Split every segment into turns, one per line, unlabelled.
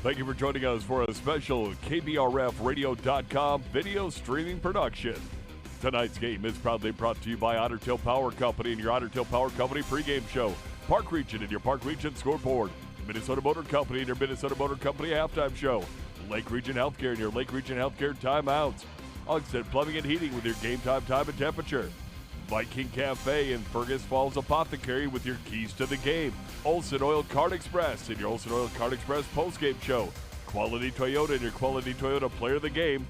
Thank you for joining us for a special KBRFradio.com video streaming production. Tonight's game is proudly brought to you by Otter Power Company and your Otter Power Company pregame show. Park Region and your Park Region scoreboard. Minnesota Motor Company and your Minnesota Motor Company halftime show. Lake Region Healthcare and your Lake Region Healthcare timeouts. Ogstead Plumbing and Heating with your game time and temperature. Viking Cafe and Fergus Falls Apothecary with your keys to the game. Olson Oil Card Express and your Olson Oil Card Express postgame show. Quality Toyota and your Quality Toyota player of the game.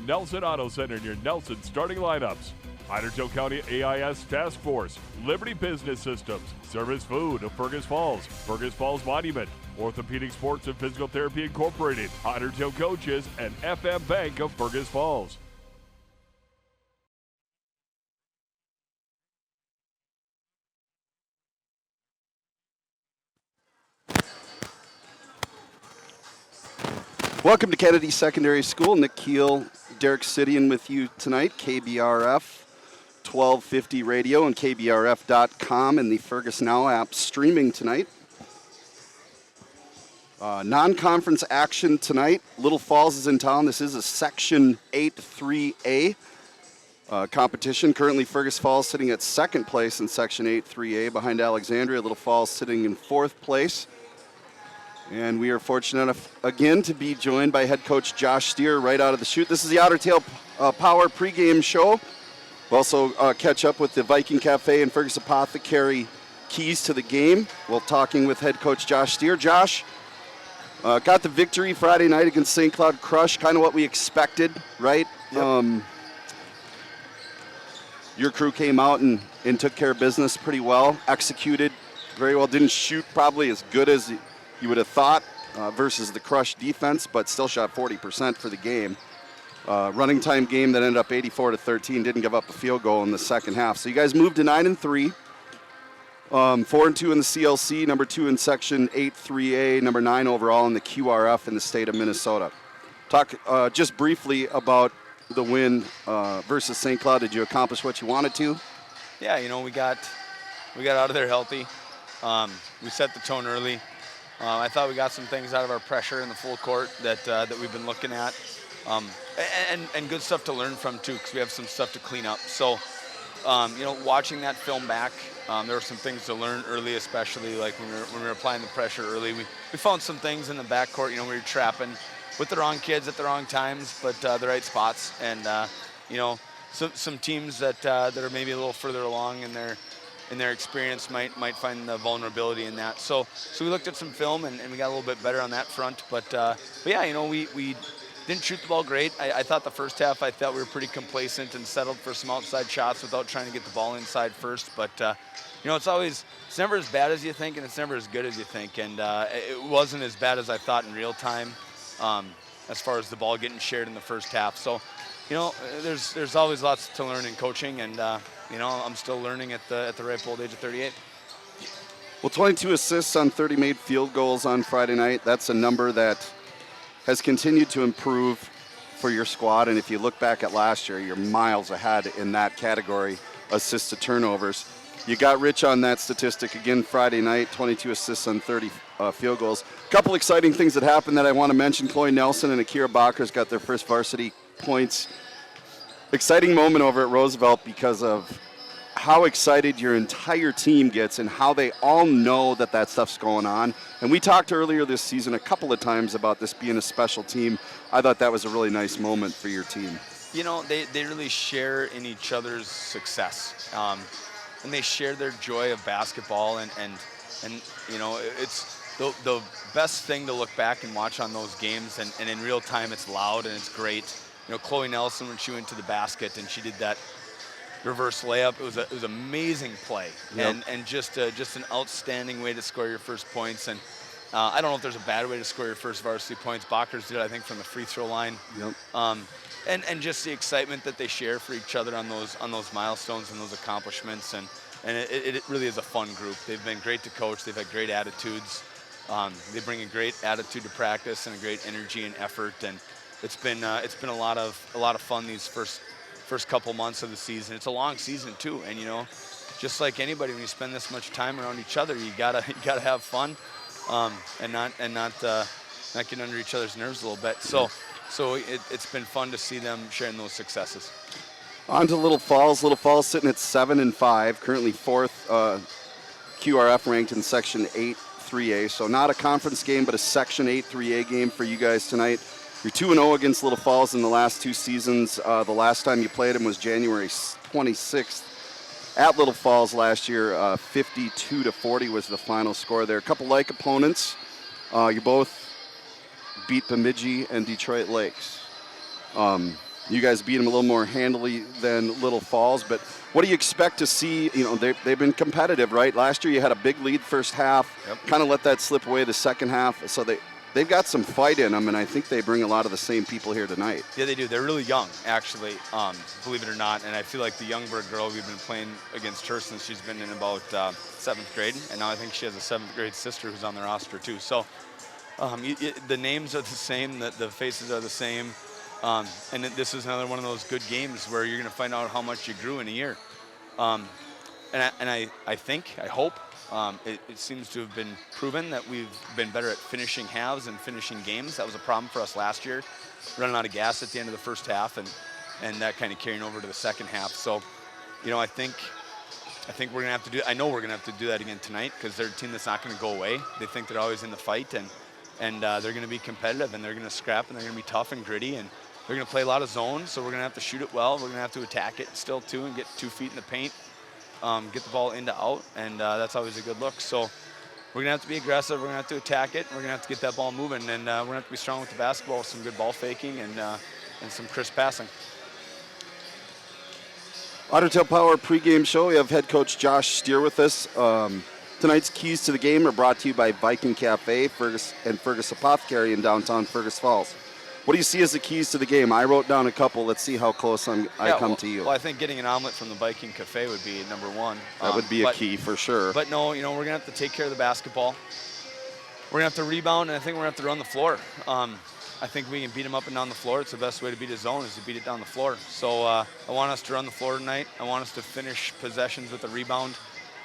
Nelson Auto Center and your Nelson starting lineups. Idaho County AIS Task Force. Liberty Business Systems. Service Food of Fergus Falls Monument. Orthopedic Sports and Physical Therapy Incorporated. Otter Tail Coaches and FM Bank of Fergus Falls.
Welcome to Kennedy Secondary School. Nick Keel, Derek Sidian with you tonight. KBRF 1250 radio and KBRF.com and the Fergus Now app streaming tonight. Non-conference action tonight. Little Falls is in town. This is a Section 8-3A competition. Currently Fergus Falls sitting at second place in Section 8-3A behind Alexandria. Little Falls sitting in fourth place. And we are fortunate enough again to be joined by head coach Josh Steer right out of the chute. This is the Otter Tail Power pregame show. We'll also catch up with the Viking Cafe and Fergus Apothecary keys to the game. We're talking with head coach Josh Steer. Josh, got the victory Friday night against St. Cloud Crush, kind of what we expected, right?
Yep.
Your crew came out and took care of business pretty well, executed very well, didn't shoot probably as good as you would have thought versus the Crush defense, but still shot 40% for the game. Running time game that ended up 84-13, didn't give up a field goal in the second half. So you guys moved to 9-3, 4-2 in the CLC, number 2 in Section 8-3A, number 9 overall in the QRF in the state of Minnesota. Talk just briefly about the win versus St. Cloud. Did you accomplish what you wanted to?
Yeah, you know, we got out of there healthy. We set the tone early. I thought we got some things out of our pressure in the full court that we've been looking at, and good stuff to learn from too, because we have some stuff to clean up. So, you know, watching that film back, there were some things to learn early, especially like when we were applying the pressure early. We found some things in the backcourt. You know, we were trapping with the wrong kids at the wrong times, but the right spots, and you know, some teams that are maybe a little further along in their experience might find the vulnerability in that. So we looked at some film and we got a little bit better on that front. But yeah, you know, we didn't shoot the ball great. I thought the first half, I thought we were pretty complacent and settled for some outside shots without trying to get the ball inside first. But you know, it's never as bad as you think, and it's never as good as you think. And it wasn't as bad as I thought in real time, as far as the ball getting shared in the first half. So, you know, there's always lots to learn in coaching, and you know, I'm still learning at the ripe old age of 38.
Well, 22 assists on 30 made field goals on Friday night. That's a number that has continued to improve for your squad. And if you look back at last year, you're miles ahead in that category, assists to turnovers. You got rich on that statistic again Friday night, 22 assists on 30 field goals. A couple exciting things that happened that I want to mention. Chloe Nelson and Akira Bakkers got their first varsity points. Exciting moment over at Roosevelt because of how excited your entire team gets and how they all know that stuff's going on. And we talked earlier this season a couple of times about this being a special team. I thought that was a really nice moment for your team.
You know, they really share in each other's success. And they share their joy of basketball. And you know, it's the best thing to look back and watch on those games. And in real time, it's loud and it's great. You know, Chloe Nelson, when she went to the basket and she did that reverse layup, it was amazing play.
Yep.
And just an outstanding way to score your first points. And I don't know if there's a bad way to score your first varsity points. Bakkers did, I think, from the free throw line.
Yep.
And just the excitement that they share for each other on those milestones and those accomplishments. And it really is a fun group. They've been great to coach. They've had great attitudes. They bring a great attitude to practice and a great energy and effort. And it's been a lot of fun these first couple months of the season. It's a long season too, and you know, just like anybody, when you spend this much time around each other, you gotta have fun, and not not getting under each other's nerves a little bit. So it's been fun to see them sharing those successes.
On to Little Falls. Little Falls sitting at 7-5, currently 4th QRF ranked in Section 8 3A. So not a conference game, but a Section 8 3A game for you guys tonight. You're 2-0 against Little Falls in the last 2 seasons. The last time you played them was January 26th at Little Falls last year. 52-40 was the final score there. A couple like opponents. You both beat Bemidji and Detroit Lakes. You guys beat them a little more handily than Little Falls, but what do you expect to see? You know, they've been competitive, right? Last year you had a big lead first half, kind of let that slip away the second half. So they've got some fight in them, and I think they bring a lot of the same people here tonight.
Yeah, they do. They're really young, actually, believe it or not. And I feel like the Youngberg girl, we've been playing against her since she's been in about 7th grade, and now I think she has a 7th grade sister who's on the roster too. So the names are the same, the faces are the same. And this is another one of those good games where you're going to find out how much you grew in a year. I hope, it seems to have been proven that we've been better at finishing halves and finishing games. That was a problem for us last year, running out of gas at the end of the first half and that kind of carrying over to the second half. So, you know, I think we're going to have to do, I know we're going to have to do that again tonight because they're a team that's not going to go away. They think they're always in the fight and they're going to be competitive and they're going to scrap and they're going to be tough and gritty and they're going to play a lot of zones, so we're going to have to shoot it well. We're going to have to attack it still, too, and get 2 feet in the paint, get the ball into out, and that's always a good look. So we're going to have to be aggressive. We're going to have to attack it. We're going to have to get that ball moving, and we're going to have to be strong with the basketball with some good ball faking and some crisp passing.
Ottertail Power pregame show. We have head coach Josh Steer with us. Tonight's keys to the game are brought to you by Viking Cafe, Fergus Apothecary in downtown Fergus Falls. What do you see as the keys to the game? I wrote down a couple. Let's see how close I come to you.
Well, I think getting an omelet from the Viking Cafe would be number one.
That would be a key for sure.
But no, you know, we're going to have to take care of the basketball. We're going to have to rebound, and I think we're going to have to run the floor. I think we can beat them up and down the floor. It's the best way to beat a zone is to beat it down the floor. So I want us to run the floor tonight. I want us to finish possessions with a rebound,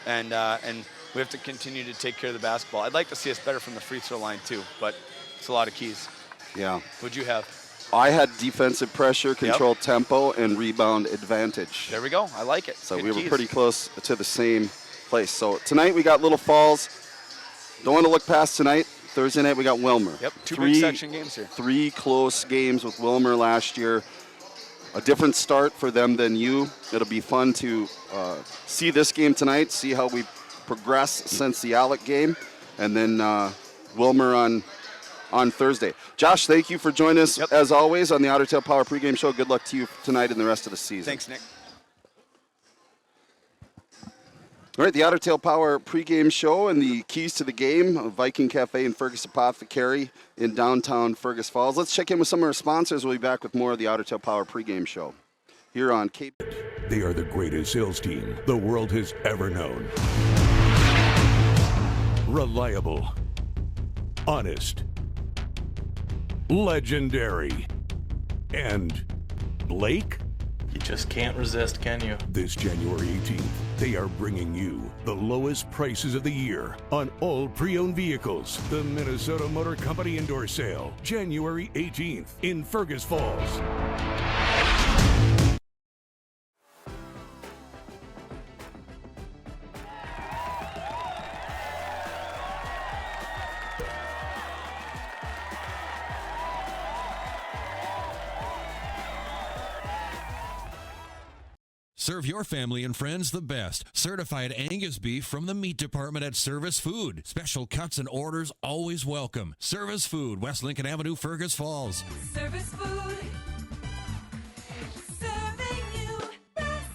and we have to continue to take care of the basketball. I'd like to see us better from the free throw line too, but it's a lot of keys.
Yeah.
What'd you have?
I had defensive pressure, control tempo, and rebound advantage.
There we go. I like it.
So
good
we were
keys.
Pretty close to the same place. So tonight we got Little Falls. Don't want to look past tonight. Thursday night we got Wilmer.
Yep, 2 big section games here.
3 close games with Wilmer last year. A different start for them than you. It'll be fun to see this game tonight, see how we progress since the Alec game, and then Wilmer on Thursday. Josh, thank you for joining us, as always, on the Ottertail Power pregame show. Good luck to you tonight and the rest of the season.
Thanks, Nick.
All right, the Ottertail Power pregame show and the keys to the game, Viking Cafe and Fergus Apothecary in downtown Fergus Falls. Let's check in with some of our sponsors. We'll be back with more of the Ottertail Power pregame show here on KBRF.
They are the greatest sales team the world has ever known. Reliable, honest, legendary, and Blake?
You just can't resist, can you?
This January 18th, they are bringing you the lowest prices of the year on all pre-owned vehicles. The Minnesota Motor Company Indoor Sale, January 18th in Fergus Falls.
Serve your family and friends the best. Certified Angus beef from the meat department at Service Food. Special cuts and orders always welcome. Service Food, West Lincoln Avenue, Fergus Falls.
Service Food. Serving you best.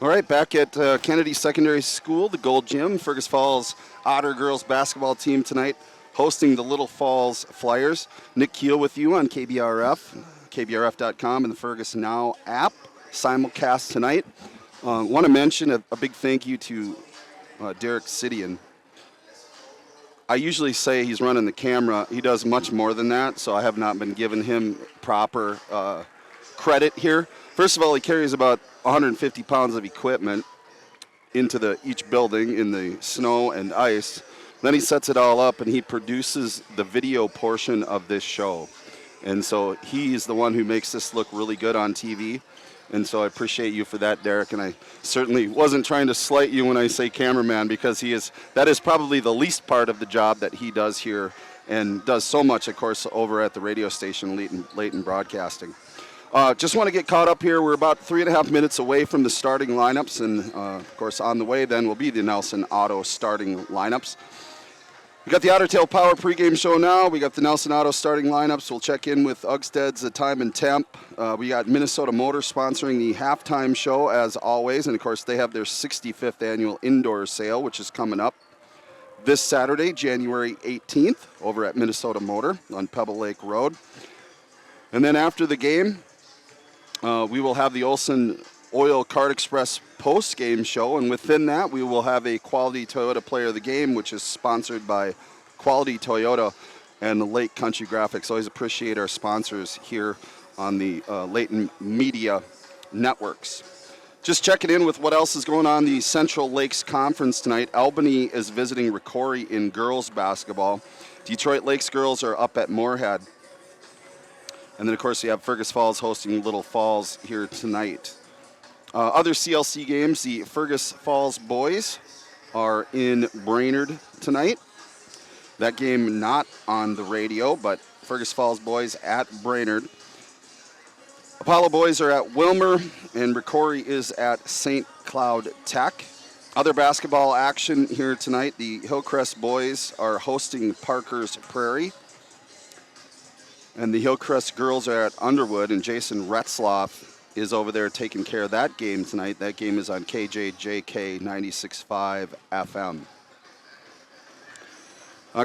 All right, back at Kennedy Secondary School, the Gold Gym. Fergus Falls Otter girls basketball team tonight hosting the Little Falls Flyers. Nick Keel with you on KBRF, KBRF.com, and the Fergus Now app. Simulcast tonight. Want to mention a big thank you to Derek Sidian. I usually say he's running the camera. He does much more than that, so I have not been giving him proper credit here. First of all, he carries about 150 pounds of equipment. into each building in the snow and ice. Then he sets it all up and he produces the video portion of this show. And so he's the one who makes this look really good on TV. And so I appreciate you for that, Derek. And I certainly wasn't trying to slight you when I say cameraman, because that is probably the least part of the job that he does here, and does so much, of course, over at the radio station, Leighton Broadcasting. Just want to get caught up here. We're about 3.5 minutes away from the starting lineups. And, of course, on the way then will be the Nelson Auto starting lineups. We got the Otter Tail Power pregame show now. We got the Nelson Auto starting lineups. We'll check in with Ugsted's time and temp. We got Minnesota Motor sponsoring the halftime show as always. And, of course, they have their 65th annual indoor sale, which is coming up this Saturday, January 18th, over at Minnesota Motor on Pebble Lake Road. And then after the game, we will have the Olson Oil Card Express post-game show, and within that we will have a Quality Toyota Player of the Game, which is sponsored by Quality Toyota and the Lake Country Graphics. Always appreciate our sponsors here on the Leighton Media Networks. Just checking in with what else is going on in the Central Lakes Conference tonight. Albany is visiting Ricori in girls basketball. Detroit Lakes girls are up at Moorhead. And then, of course, you have Fergus Falls hosting Little Falls here tonight. Other CLC games, the Fergus Falls boys are in Brainerd tonight. That game not on the radio, but Fergus Falls boys at Brainerd. Apollo boys are at Wilmer, and Ricori is at St. Cloud Tech. Other basketball action here tonight, the Hillcrest boys are hosting Parker's Prairie. And the Hillcrest girls are at Underwood, and Jason Retzloff is over there taking care of that game tonight. That game is on KJJK 96.5 FM.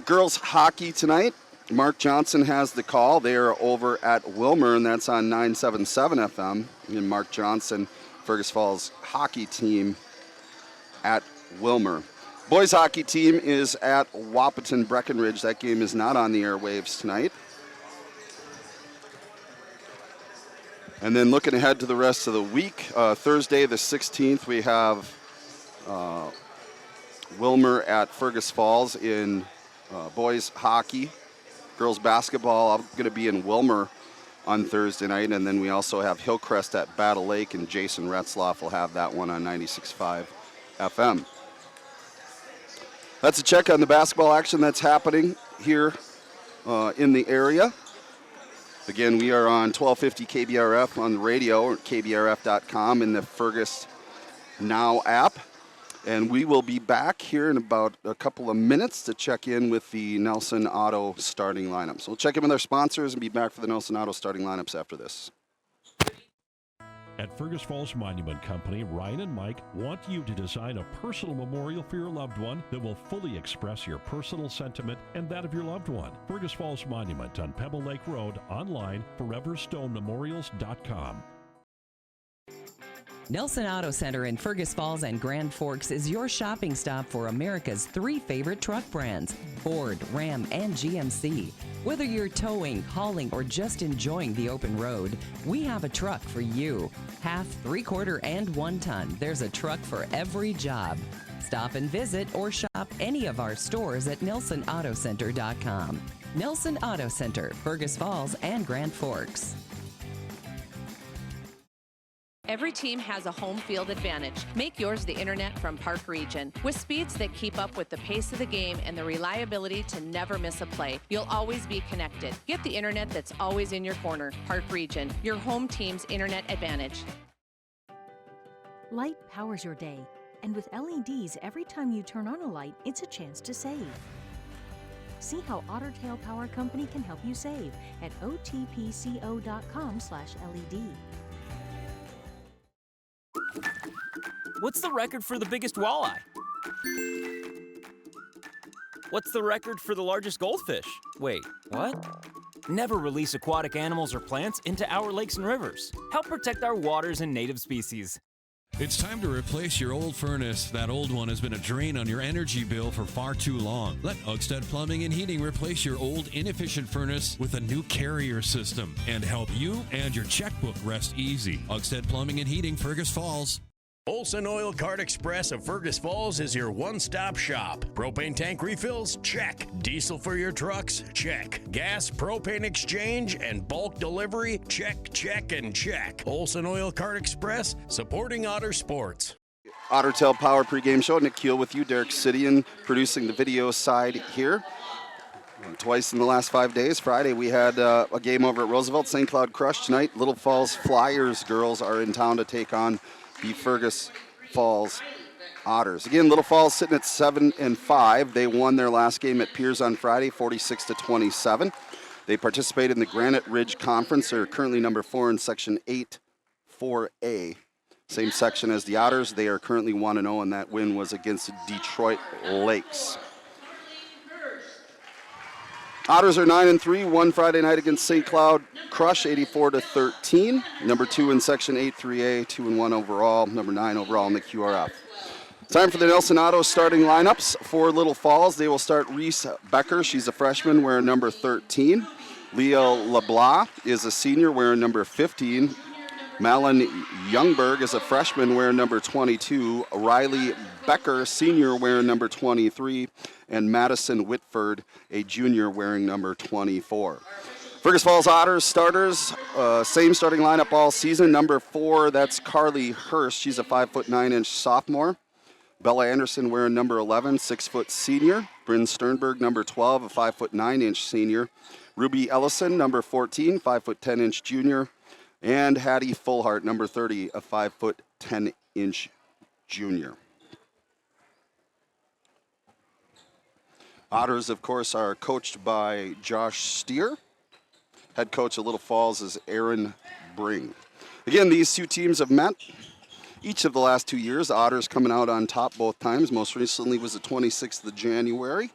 Girls hockey tonight. Mark Johnson has the call. They are over at Wilmer, and that's on 977 FM. And Mark Johnson, Fergus Falls hockey team at Wilmer. Boys hockey team is at Wahpeton Breckenridge. That game is not on the airwaves tonight. And then looking ahead to the rest of the week, Thursday the 16th, we have Wilmer at Fergus Falls in boys hockey. Girls basketball, I'm going to be in Wilmer on Thursday night. And then we also have Hillcrest at Battle Lake, and Jason Retzloff will have that one on 96.5 FM. That's a check on the basketball action that's happening here in the area. Again, we are on 1250 KBRF on the radio, or KBRF.com, in the Fergus Now app. And we will be back here in about a couple of minutes to check in with the Nelson Auto starting lineups. We'll check in with our sponsors and be back for the Nelson Auto starting lineups after this.
At Fergus Falls Monument Company, Ryan and Mike want you to design a personal memorial for your loved one that will fully express your personal sentiment and that of your loved one. Fergus Falls Monument on Pebble Lake Road, online, foreverstonememorials.com.
Nelson Auto Center in Fergus Falls and Grand Forks is your shopping stop for America's 3 favorite truck brands, Ford, Ram, and GMC. Whether you're towing, hauling, or just enjoying the open road, we have a truck for you. Half, 3/4, and 1 ton. There's a truck for every job. Stop and visit or shop any of our stores at NelsonAutoCenter.com. Nelson Auto Center, Fergus Falls and Grand Forks.
Every team has a home field advantage. Make yours the internet from Park Region. With speeds that keep up with the pace of the game and the reliability to never miss a play, you'll always be connected. Get the internet that's always in your corner. Park Region, your home team's internet advantage.
Light powers your day. And with LEDs, every time you turn on a light, it's a chance to save. See how Otter Tail Power Company can help you save at otpco.com/LED.
What's the record for the biggest walleye? What's the record for the largest goldfish? Wait, what? Never release aquatic animals or plants into our lakes and rivers. Help protect our waters and native species.
It's time to replace your old furnace. That old one has been a drain on your energy bill for far too long. Let Ugstead Plumbing and Heating replace your old inefficient furnace with a new carrier system and help you and your checkbook rest easy. Ugstead Plumbing and Heating, Fergus Falls.
Olson Oil Cart Express of Fergus Falls is your one-stop shop. Propane tank refills? Check. Diesel for your trucks? Check. Gas, propane exchange, and bulk delivery? Check, check, and check. Olson Oil Cart Express, supporting Otter sports.
Otter Tail Power pregame show. Nick Keel with you. Derek Sidian producing the video side here. Twice in the last 5 days. Friday we had a game over at Roosevelt. St. Cloud Crush tonight. Little Falls Flyers girls are in town to take on the Fergus Falls Otters. Again, Little Falls sitting at 7-5. They won their last game at Piers on Friday, 46-27. They participated in the Granite Ridge Conference. They're currently number 4 in Section 8-4A. Same section as the Otters. They are currently 1-0, and that win was against Detroit Lakes. Otters are 9-3, won Friday night against St. Cloud Crush, 84-13. Number 2 in Section 8-3A, 2-1 overall, number 9 overall in the QRF. Time for the Nelson Auto starting lineups for Little Falls. They will start Reese Becker. She's a freshman wearing number 13. Leah LeBlanc is a senior wearing number 15. Malin Youngberg is a freshman wearing number 22. Riley Becker, senior, wearing number 23. And Madison Whitford, a junior, wearing number 24. Fergus Falls Otters starters, same starting lineup all season. Number 4, that's Carly Hurst. She's a 5'9" sophomore. Bella Anderson wearing number 11, 6' senior. Bryn Sternberg, number 12, a 5'9" senior. Ruby Ellison, number 14, 5'10" junior. And Hattie Fullhart, number 30, a 5'10" junior. Otters, of course, are coached by Josh Steer. Head coach of Little Falls is Aaron Bring. Again, these two teams have met each of the last 2 years. The Otters coming out on top both times. Most recently was the 26th of January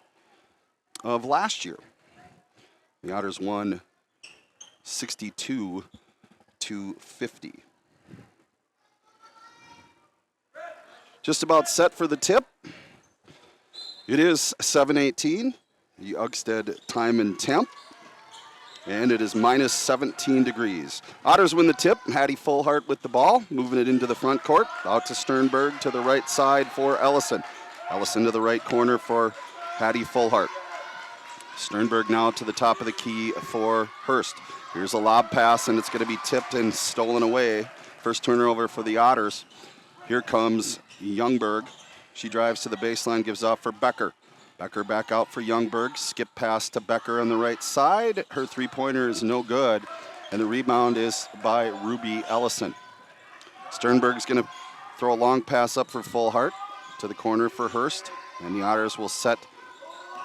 of last year. The Otters won 62-50. Just about set for the tip. It is 7:18, the Ugsted time and temp, and it is minus 17 degrees. Otters win the tip. Hattie Fullhart with the ball, moving it into the front court. Out to Sternberg to the right side for Ellison. Ellison to the right corner for Hattie Fullhart. Sternberg now to the top of the key for Hurst. Here's a lob pass, and it's going to be tipped and stolen away. First turnover for the Otters. Here comes Youngberg. She drives to the baseline, gives off for Becker. Becker back out for Youngberg. Skip pass to Becker on the right side. Her three-pointer is no good, and the rebound is by Ruby Ellison. Sternberg's going to throw a long pass up for Fullhart to the corner for Hurst, and the Otters will set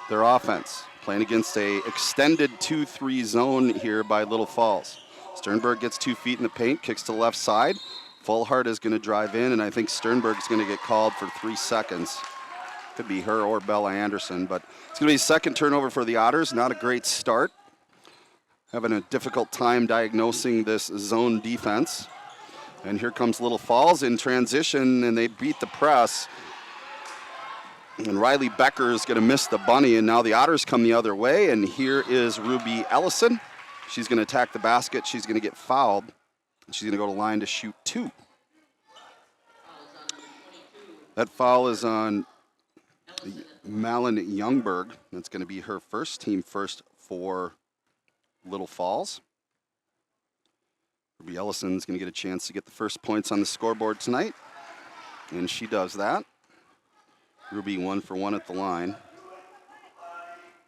their offense. Playing against a extended 2-3 zone here by Little Falls. Sternberg gets 2 feet in the paint, kicks to the left side. Fullhart is going to drive in, and I think Sternberg's going to get called for 3 seconds. Could be her or Bella Anderson, but it's going to be a second turnover for the Otters. Not a great start. Having a difficult time diagnosing this zone defense. And here comes Little Falls in transition, and they beat the press. And Riley Becker is going to miss the bunny, and now the Otters come the other way, and here is Ruby Ellison. She's going to attack the basket. She's going to get fouled. She's going to go to line to shoot 2. That foul is on Malin Youngberg. That's going to be her first, team first for Little Falls. Ruby Ellison's going to get a chance to get the first points on the scoreboard tonight, and she does that. Ruby 1 for 1 at the line.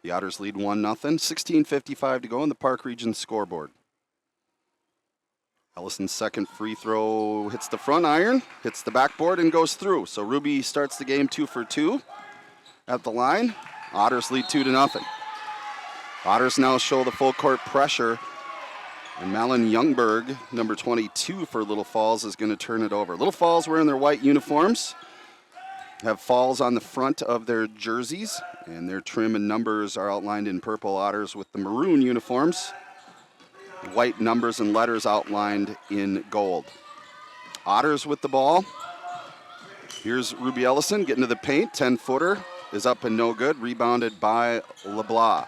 The Otters lead 1-0. 16:55 to go on the Park Region scoreboard. Ellison's second free throw hits the front iron, hits the backboard, and goes through. So Ruby starts the game 2 for 2 at the line. Otters lead 2-0. Otters now show the full court pressure, and Malin Youngberg, number 22 for Little Falls, is going to turn it over. Little Falls wearing their white uniforms, have falls on the front of their jerseys, and their trim and numbers are outlined in purple. Otters with the maroon uniforms, white numbers and letters outlined in gold. Otters with the ball. Here's Ruby Ellison getting to the paint. 10-footer is up and no good. Rebounded by LeBlanc.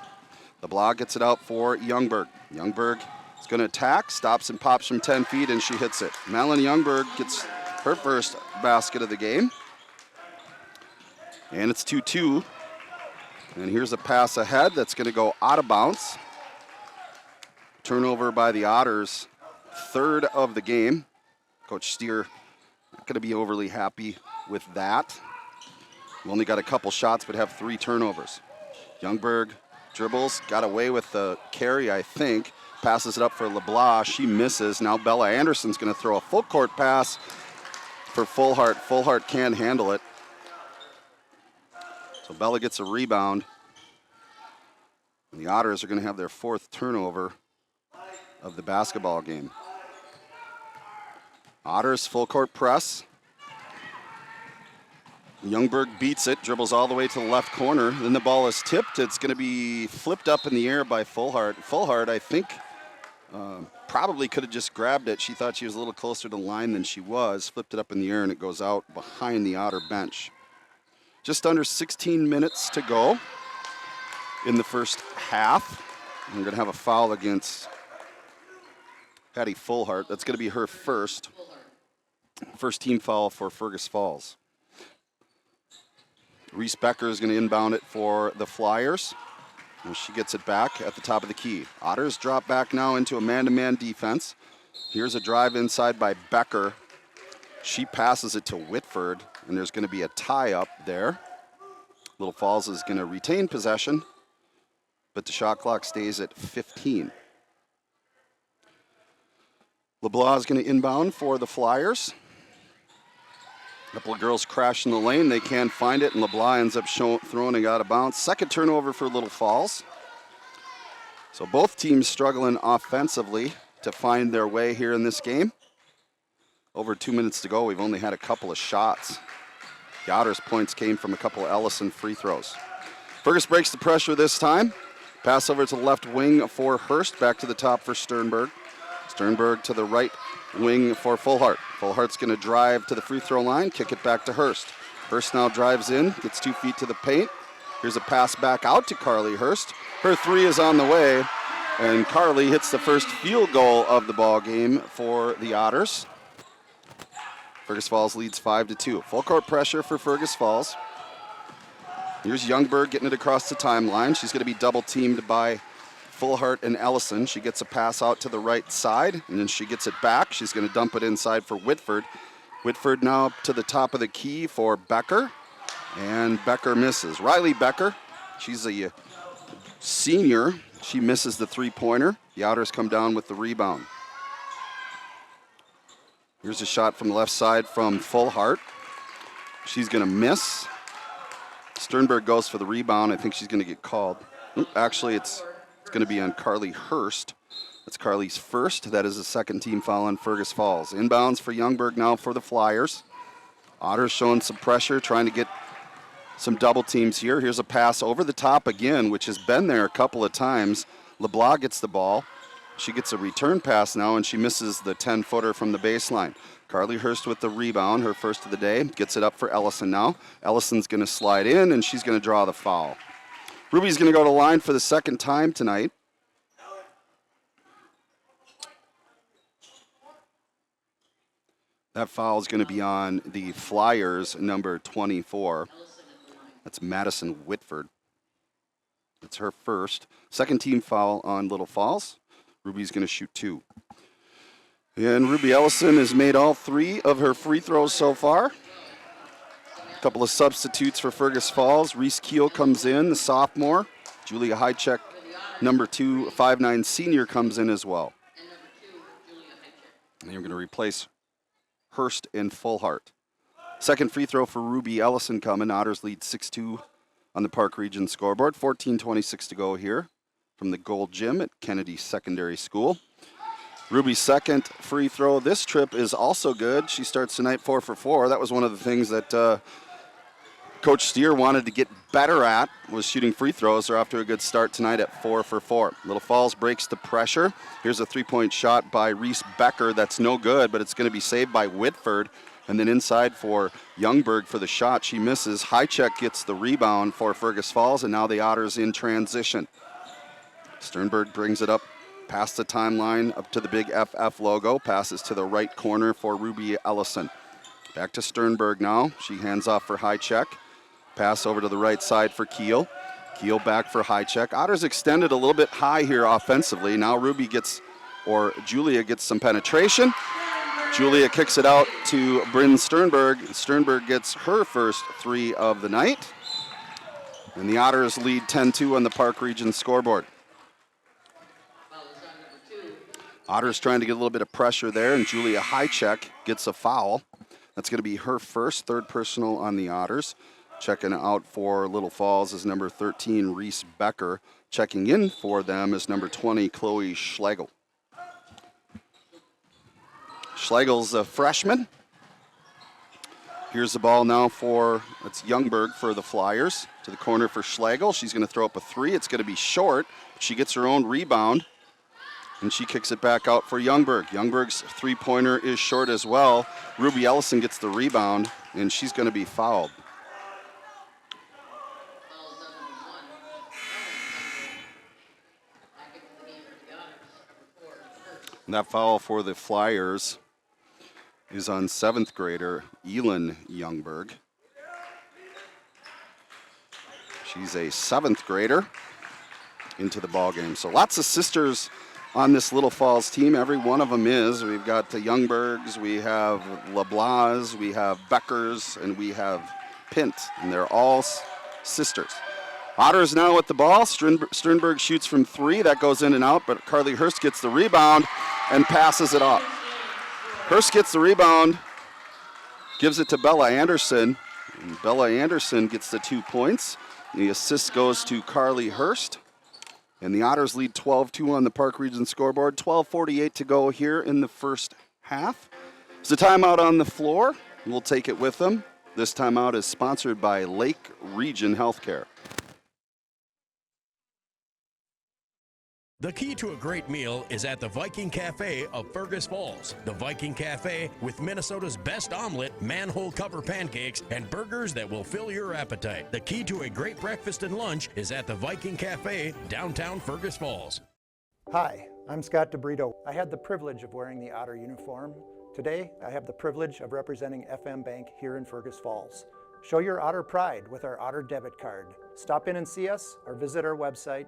LeBlanc gets it out for Youngberg. Youngberg is going to attack, stops and pops from 10 feet, and she hits it. Malin Youngberg gets her first basket of the game. And it's 2-2. And here's a pass ahead that's going to go out of bounds. Turnover by the Otters, third of the game. Coach Steer not going to be overly happy with that. We only got a couple shots, but have 3 turnovers. Youngberg dribbles, got away with the carry, I think. Passes it up for LeBlanc. She misses. Now Bella Anderson's going to throw a full court pass for Fullhart. Fullhart can't handle it. So Bella gets a rebound. And the Otters are going to have their 4th turnover of the basketball game. Otters full court press. Youngberg beats it, dribbles all the way to the left corner. Then the ball is tipped. It's going to be flipped up in the air by Fullhart. Fullhart, I think, probably could have just grabbed it. She thought she was a little closer to the line than she was. Flipped it up in the air, and it goes out behind the Otter bench. Just under 16 minutes to go in the first half. We're going to have a foul against Patty Fullhart. That's going to be her first team foul for Fergus Falls. Reese Becker is going to inbound it for the Flyers. And she gets it back at the top of the key. Otters drop back now into a man-to-man defense. Here's a drive inside by Becker. She passes it to Whitford, and there's going to be a tie-up there. Little Falls is going to retain possession, but the shot clock stays at 15. LeBlanc is going to inbound for the Flyers. A couple of girls crash in the lane. They can't find it, and LeBlanc ends up throwing it out of bounds. Second turnover for Little Falls. So both teams struggling offensively to find their way here in this game. Over 2 minutes to go. We've only had a couple of shots. The Otters' points came from a couple of Ellison free throws. Fergus breaks the pressure this time. Pass over to the left wing for Hurst. Back to the top for Sternberg. Sternberg to the right wing for Fullhart. Fullhart's going to drive to the free throw line, kick it back to Hurst. Hurst now drives in, gets 2 feet to the paint. Here's a pass back out to Carly Hurst. Her 3 is on the way, and Carly hits the first field goal of the ball game for the Otters. Fergus Falls leads 5-2. Full court pressure for Fergus Falls. Here's Youngberg getting it across the timeline. She's going to be double teamed by Fullhart and Ellison. She gets a pass out to the right side, and then she gets it back. She's going to dump it inside for Whitford. Whitford now up to the top of the key for Becker, and Becker misses. Riley Becker, she's a senior. She misses the three-pointer. The Otters come down with the rebound. Here's a shot from the left side from Fullhart. She's going to miss. Sternberg goes for the rebound. I think she's going to get called. Actually, it's going to be on Carly Hurst. That's Carly's first. That is a second team foul on Fergus Falls. Inbounds for Youngberg now for the Flyers. Otters showing some pressure, trying to get some double teams here. Here's a pass over the top again, which has been there a couple of times. LeBlanc gets the ball. She gets a return pass now, and she misses the 10-footer from the baseline. Carly Hurst with the rebound, her first of the day. Gets it up for Ellison now. Ellison's going to slide in, and she's going to draw the foul. Ruby's going to go to the line for the second time tonight. That foul is going to be on the Flyers, number 24. That's Madison Whitford. That's her first. Second team foul on Little Falls. Ruby's going to shoot 2. And Ruby Ellison has made all 3 of her free throws so far. A couple of substitutes for Fergus Falls. Reese Keel comes in, the sophomore. Julia Hychek, number 2, 5'9" senior, comes in as well. And you're going to replace Hurst and Fullhart. Second free throw for Ruby Ellison coming. Otters lead 6-2 on the Park Region scoreboard. 14:26 to go here from the Gold Gym at Kennedy Secondary School. Ruby's second free throw this trip is also good. She starts tonight 4 for 4. That was one of the things that Coach Steer wanted to get better at, was shooting free throws. They're off to a good start tonight at 4 for 4. Little Falls breaks the pressure. Here's a three-point shot by Reese Becker. That's no good, but it's going to be saved by Whitford. And then inside for Youngberg for the shot. She misses. Hychek gets the rebound for Fergus Falls, and now the Otters in transition. Sternberg brings it up past the timeline, up to the big FF logo. Passes to the right corner for Ruby Ellison. Back to Sternberg now. She hands off for high check. Pass over to the right side for Keel. Keel back for high check. Otters extended a little bit high here offensively. Now Julia gets some penetration. Julia kicks it out to Bryn Sternberg. Sternberg gets her first 3 of the night. And the Otters lead 10-2 on the Park Region scoreboard. Otters trying to get a little bit of pressure there, and Julia Highcheck gets a foul. That's going to be her first, 3rd personal on the Otters. Checking out for Little Falls is number 13, Reese Becker. Checking in for them is number 20, Chloe Schlegel. Schlegel's a freshman. Here's the ball now it's Youngberg for the Flyers. To the corner for Schlegel. She's going to throw up a 3. It's going to be short. She gets her own rebound, and she kicks it back out for Youngberg. Youngberg's 3-pointer is short as well. Ruby Ellison gets the rebound, and she's going to be fouled. And that foul for the Flyers is on 7th grader Elin Youngberg. She's a 7th grader into the ball game. So lots of sisters on this Little Falls team. Every one of them is. We've got the Youngbergs, we have LeBlancs, we have Beckers, and we have Pint, and they're all sisters. Otters now with the ball. Sternberg shoots from 3. That goes in and out, but Carly Hurst gets the rebound and passes it off. Hurst gets the rebound, gives it to Bella Anderson. And Bella Anderson gets the 2 points. The assist goes to Carly Hurst. And the Otters lead 12-2 on the Park Region scoreboard. 12:48 to go here in the first half. There's a timeout on the floor. We'll take it with them. This timeout is sponsored by Lake Region Healthcare.
The key to a great meal is at the Viking Cafe of Fergus Falls. The Viking Cafe with Minnesota's best omelet, manhole cover pancakes, and burgers that will fill your appetite. The key to a great breakfast and lunch is at the Viking Cafe, downtown Fergus Falls.
Hi, I'm Scott DeBrito. I had the privilege of wearing the Otter uniform. Today, I have the privilege of representing FM Bank here in Fergus Falls. Show your Otter pride with our Otter debit card. Stop in and see us or visit our website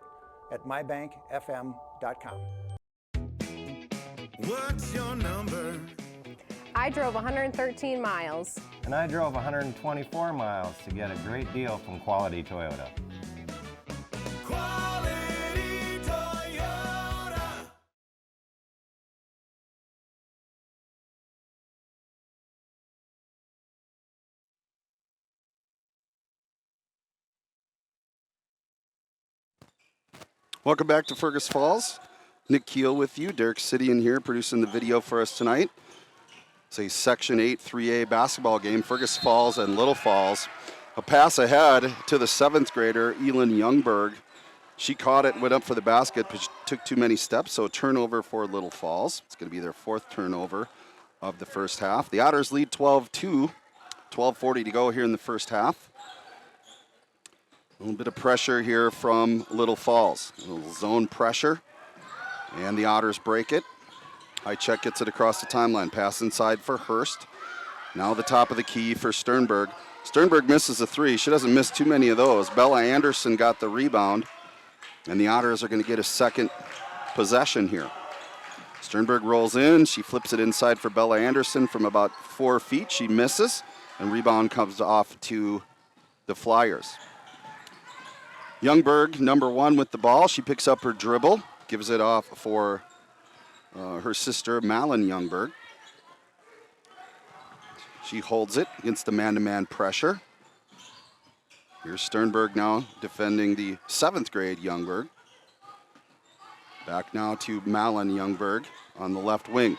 at mybankfm.com.
What's your number?
I drove 113 miles.
And I drove 124 miles to get a great deal from Quality Toyota.
Quality Toyota.
Welcome back to Fergus Falls. Nick Keel with you. Derek City in here producing the video for us tonight. It's a Section 8 3A basketball game, Fergus Falls and Little Falls. A pass ahead to the 7th grader, Elin Youngberg. She caught it, went up for the basket, but she took too many steps, so a turnover for Little Falls. It's going to be their 4th turnover of the first half. The Otters lead 12-2, 12:40 to go here in the first half. A little bit of pressure here from Little Falls. A little zone pressure, and the Otters break it. Highcheck gets it across the timeline. Pass inside for Hurst. Now the top of the key for Sternberg. Sternberg misses a 3. She doesn't miss too many of those. Bella Anderson got the rebound, and the Otters are going to get a second possession here. Sternberg rolls in. She flips it inside for Bella Anderson from about 4 feet. She misses, and rebound comes off to the Flyers. Youngberg, number 1 with the ball. She picks up her dribble, gives it off for her sister, Malin Youngberg. She holds it against the man-to-man pressure. Here's Sternberg now defending the 7th grade Youngberg. Back now to Malin Youngberg on the left wing.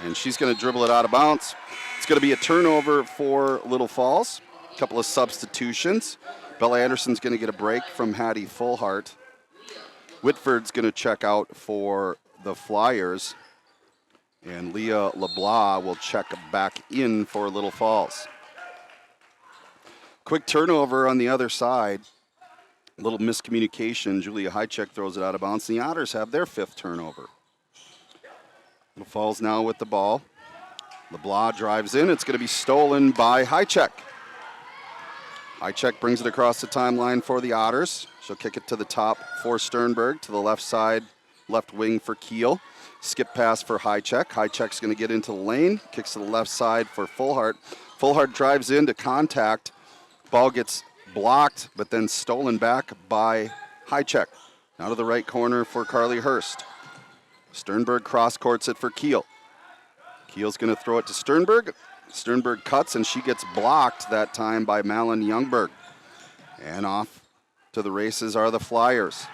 And she's going to dribble it out of bounds. It's going to be a turnover for Little Falls. A couple of substitutions. Bella Anderson's going to get a break from Hattie Fullhart. Whitford's going to check out for the Flyers. And Leah LeBlanc will check back in for Little Falls. Quick turnover on the other side. A little miscommunication. Julia Highcheck throws it out of bounds. The Otters have their 5th turnover. Little Falls now with the ball. LeBlanc drives in. It's going to be stolen by Hychek. Hychek brings it across the timeline for the Otters. She'll kick it to the top for Sternberg, to the left side, left wing for Kiel. Skip pass for Hychek. Hychek's going to get into the lane, kicks to the left side for Fullhart. Fullhart drives into contact. Ball gets blocked, but then stolen back by Hychek. Now to the right corner for Carly Hurst. Sternberg cross courts it for Kiel. Kiel's going to throw it to Sternberg. Sternberg cuts, and she gets blocked that time by Malin Youngberg. And off to the races are the Flyers.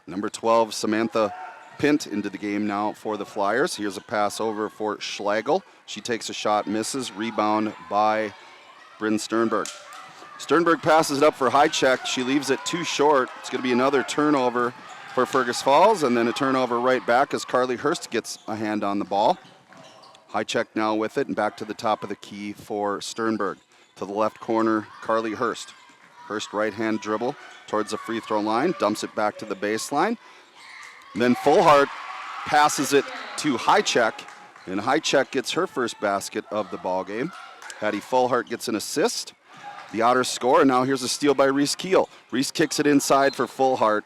Number 12, Samantha Pint into the game now for the Flyers. Here's a pass over for Schlegel. She takes a shot, misses. Rebound by Bryn Sternberg. Sternberg passes it up for Hychek. She leaves it too short. It's going to be another turnover for Fergus Falls, and then a turnover right back as Carly Hurst gets a hand on the ball. Hychek now with it, and back to the top of the key for Sternberg. To the left corner, Carly Hurst. Hurst right-hand dribble towards the free throw line, dumps it back to the baseline. And then Fullhart passes it to Hychek, and Hychek gets her first basket of the ball game. Hattie Fullhart gets an assist. The Otters score, and now here's a steal by Reese Kiel. Reese kicks it inside for Fullhart.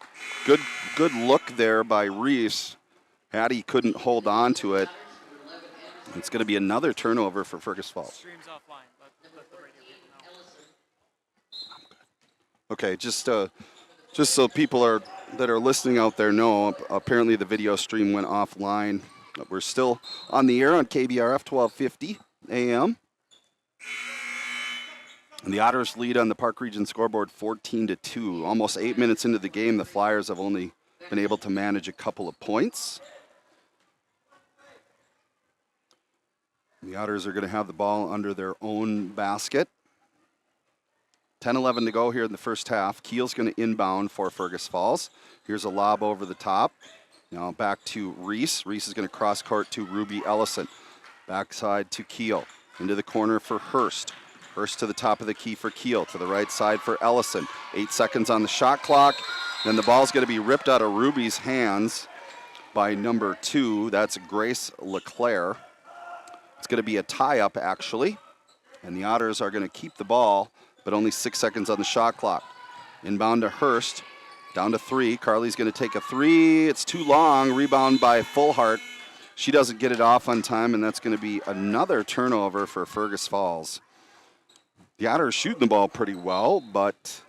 Good look there by Reese. Hattie couldn't hold on to it. It's going to be another turnover for Fergus Falls. Okay, just so people that are listening out there know, apparently the video stream went offline. But we're still on the air on KBRF 1250 AM. And the Otters lead on the Park Region scoreboard 14-2. Almost 8 minutes into the game, the Flyers have only been able to manage a couple of points. The Otters are going to have the ball under their own basket. 10-11 to go here in the first half. Kiel's going to inbound for Fergus Falls. Here's a lob over the top. Now back to Reese. Reese is going to cross court to Ruby Ellison. Backside to Kiel. Into the corner for Hurst. Hurst to the top of the key for Kiel. To the right side for Ellison. 8 seconds on the shot clock. Then the ball's going to be ripped out of Ruby's hands by number 2. That's Grace LeClaire. It's going to be a tie-up, actually. And the Otters are going to keep the ball, but only 6 seconds on the shot clock. Inbound to Hurst. Down to 3. Carly's going to take a 3. It's too long. Rebound by Fullhart. She doesn't get it off on time, and that's going to be another turnover for Fergus Falls. The Otters shooting the ball pretty well, but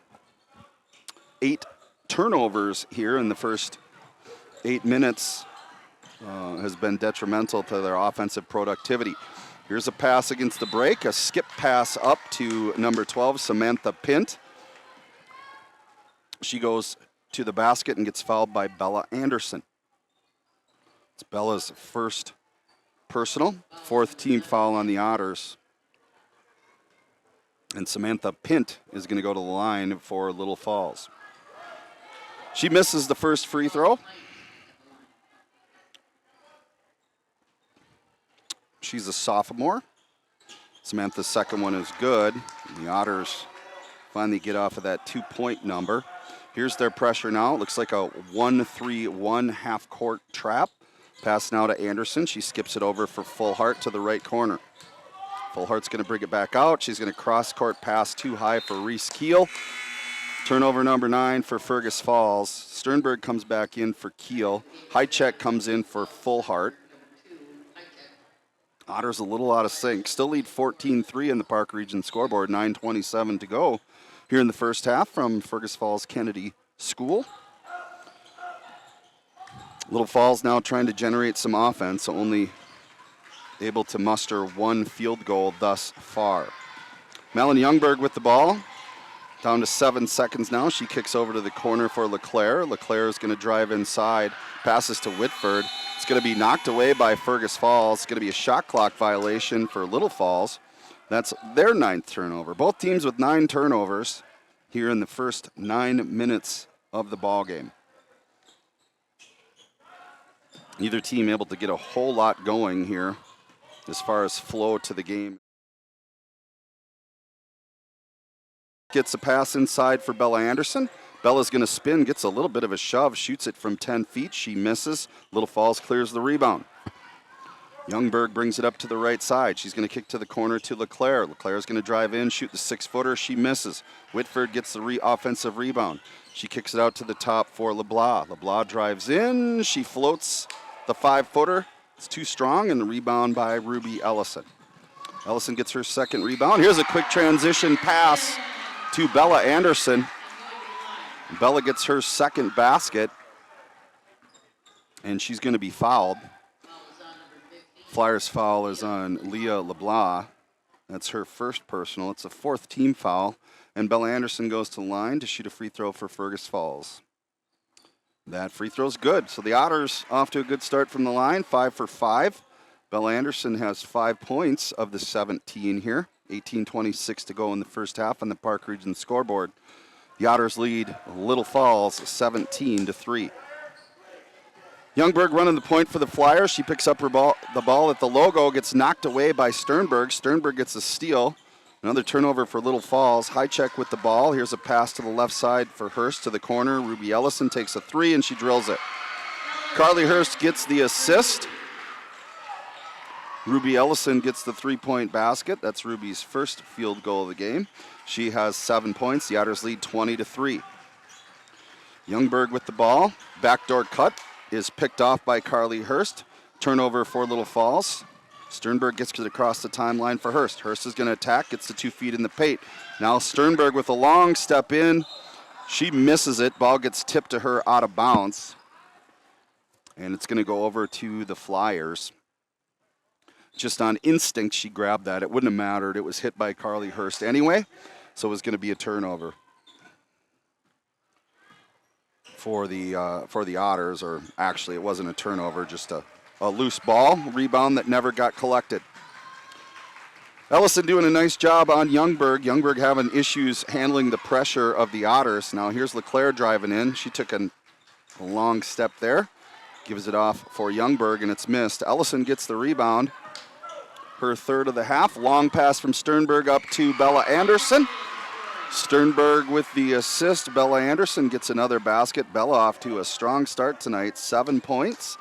8 turnovers here in the first 8 minutes has been detrimental to their offensive productivity. Here's a pass against the break, a skip pass up to number 12, Samantha Pint. She goes to the basket and gets fouled by Bella Anderson. It's Bella's first personal, 4th team foul on the Otters. And Samantha Pint is going to go to the line for Little Falls. She misses the first free throw. She's a sophomore. Samantha's second one is good. The Otters finally get off of that 2-point number. Here's their pressure now. It looks like a 1-3-1 half-court trap. Pass now to Anderson. She skips it over for Fullhart to the right corner. Fullhart's going to bring it back out. She's going to cross-court pass too high for Reese Kiel. Turnover number 9 for Fergus Falls. Sternberg comes back in for Kiel. Hychek comes in for Fullhart. Otters a little out of sync. Still lead 14-3 in the Park Region scoreboard. 9:27 to go here in the first half from Fergus Falls Kennedy School. Little Falls now trying to generate some offense, only able to muster 1 field goal thus far. Malin Youngberg with the ball. Down to 7 seconds now. She kicks over to the corner for LeClaire. LeClaire is going to drive inside. Passes to Whitford. It's going to be knocked away by Fergus Falls. It's going to be a shot clock violation for Little Falls. That's their 9th turnover. Both teams with 9 turnovers here in the first 9 minutes of the ball game. Neither team able to get a whole lot going here as far as flow to the game. Gets a pass inside for Bella Anderson. Bella's going to spin, gets a little bit of a shove, shoots it from 10 feet. She misses. Little Falls clears the rebound. Youngberg brings it up to the right side. She's going to kick to the corner to LeClaire. LeClaire's going to drive in, shoot the 6-footer. She misses. Whitford gets the offensive rebound. She kicks it out to the top for LeBlanc. LeBlanc drives in. She floats the 5-footer. It's too strong, and the rebound by Ruby Ellison. Ellison gets her second rebound. Here's a quick transition pass to Bella Anderson. Bella gets her second basket, and she's going to be fouled. Flyers foul is on Leah LeBlanc. That's her first personal. It's a fourth team foul. And Bella Anderson goes to the line to shoot a free throw for Fergus Falls. That free throw's good. So the Otters off to a good start from the line, 5 for 5. Bella Anderson has 5 points of the 17 here. 18:26 to go in the first half on the Park Region scoreboard. The Otters lead Little Falls 17-3. Youngberg running the point for the Flyers. She picks up the ball at the logo, gets knocked away by Sternberg. Sternberg gets a steal. Another turnover for Little Falls. High check with the ball. Here's a pass to the left side for Hurst to the corner. Ruby Ellison takes a 3, and she drills it. Carly Hurst gets the assist. Ruby Ellison gets the 3-point basket. That's Ruby's first field goal of the game. She has 7 points. The Otters lead 20-3. Youngberg with the ball. Backdoor cut is picked off by Carly Hurst. Turnover for Little Falls. Sternberg gets it across the timeline for Hurst. Hurst is going to attack, gets the 2 feet in the paint. Now Sternberg with a long step in. She misses it. Ball gets tipped to her out of bounds. And it's going to go over to the Flyers. Just on instinct, she grabbed that. It wouldn't have mattered. It was hit by Carly Hurst anyway, so it was going to be a turnover for the Otters, or actually it wasn't a turnover, just a loose ball, rebound that never got collected. Ellison doing a nice job on Youngberg. Youngberg having issues handling the pressure of the Otters. Now here's LeClaire driving in. She took a long step there, gives it off for Youngberg, and it's missed. Ellison gets the rebound. Her third of the half. Long pass from Sternberg up to Bella Anderson. Sternberg with the assist. Bella Anderson gets another basket. Bella off to a strong start tonight. 7 points.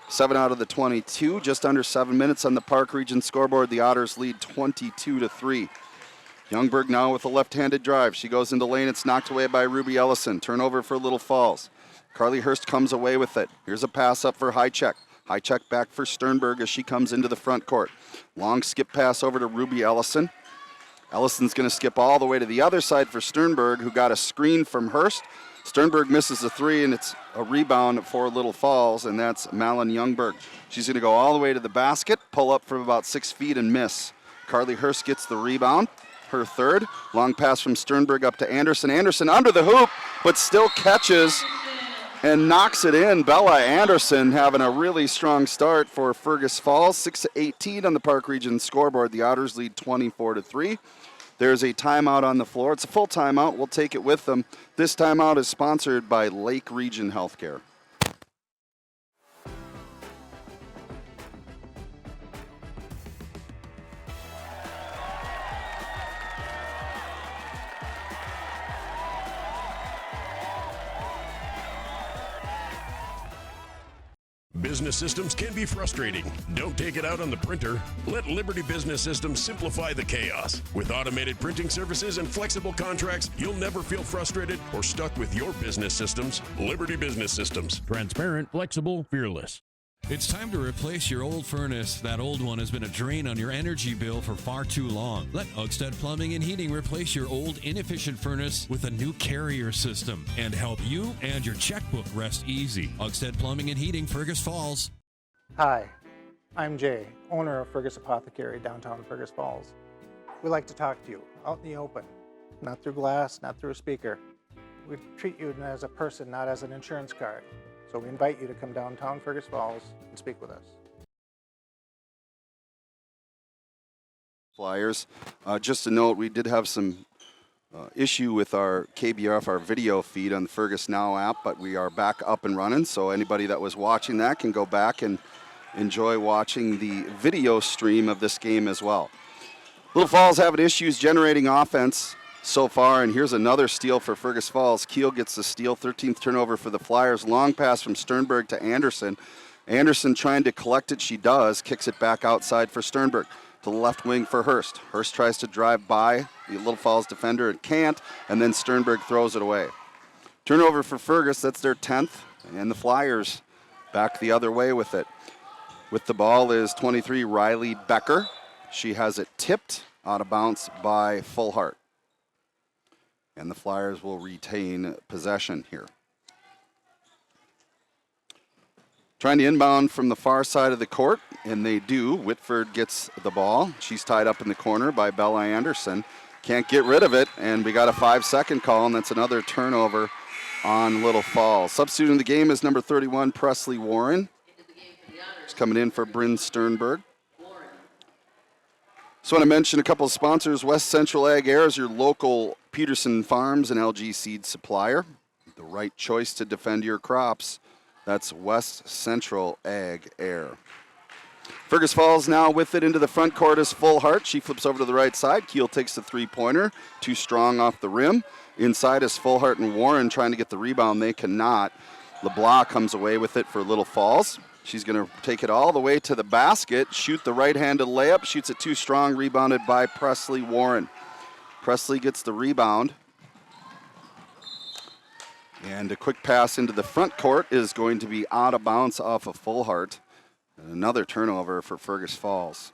7 out of the 22. Just under 7 minutes on the Park Region scoreboard. The Otters lead 22-3. Youngberg now with a left-handed drive. She goes into lane. It's knocked away by Ruby Ellison. Turnover for Little Falls. Carly Hurst comes away with it. Here's a pass up for High check. High check back for Sternberg as she comes into the front court. Long skip pass over to Ruby Ellison. Ellison's going to skip all the way to the other side for Sternberg, who got a screen from Hurst. Sternberg misses a 3, and it's a rebound for Little Falls, and that's Malin Youngberg. She's going to go all the way to the basket, pull up from about 6 feet, and miss. Carly Hurst gets the rebound, her third. Long pass from Sternberg up to Anderson. Anderson under the hoop, but still catches and knocks it in. Bella Anderson having a really strong start for Fergus Falls. 6-18 on the Park Region scoreboard. The Otters lead 24-3. There's a timeout on the floor. It's a full timeout. We'll take it with them. This timeout is sponsored by Lake Region Healthcare.
Business systems can be frustrating. Don't take it out on the printer. Let Liberty Business Systems simplify the chaos. With automated printing services and flexible contracts, you'll never feel frustrated or stuck with your business systems. Liberty Business Systems.
Transparent, flexible, fearless.
It's time to replace your old furnace. That old one has been a drain on your energy bill for far too long. Let Ugstead Plumbing and Heating replace your old inefficient furnace with a new carrier system and help you and your checkbook rest easy. Ugstead Plumbing and Heating, Fergus Falls.
Hi, I'm Jay, owner of Fergus Apothecary, downtown Fergus Falls. We like to talk to you out in the open, not through glass, not through a speaker. We treat you as a person, not as an insurance card. So we invite you to come downtown Fergus Falls and speak with us.
Flyers. Just a note, we did have some issue with our KBRF, our video feed on the Fergus Now app, but we are back up and running. So anybody that was watching that can go back and enjoy watching the video stream of this game as well. Little Falls having issues generating offense so far, and here's another steal for Fergus Falls. Keel gets the steal, 13th turnover for the Flyers. Long pass from Sternberg to Anderson. Anderson trying to collect it. She does. Kicks it back outside for Sternberg. To the left wing for Hurst. Hurst tries to drive by the Little Falls defender and can't, and then Sternberg throws it away. Turnover for Fergus. That's their 10th, and the Flyers back the other way with it. With the ball is 23, Riley Becker. She has it tipped out of bounds by Fullhart. And the Flyers will retain possession here. Trying to inbound from the far side of the court, and they do. Whitford gets the ball. She's tied up in the corner by Bella Anderson. Can't get rid of it, and we got a 5-second call, and that's another turnover on Little Falls. Substituting the game is number 31, Presley Warren. She's coming in for Bryn Sternberg. Just want to mention a couple of sponsors. West Central Ag Air is your local Peterson Farms and LG seed supplier. The right choice to defend your crops. That's West Central Ag Air. Fergus Falls now with it into the front court is Fullhart. She flips over to the right side. Keel takes the three-pointer. Too strong off the rim. Inside is Fullhart and Warren trying to get the rebound. They cannot. LeBlanc comes away with it for Little Falls. She's going to take it all the way to the basket, shoot the right-handed layup, shoots it too strong, rebounded by Presley Warren. Presley gets the rebound. And a quick pass into the front court is going to be out of bounds off of Fullhart. And another turnover for Fergus Falls.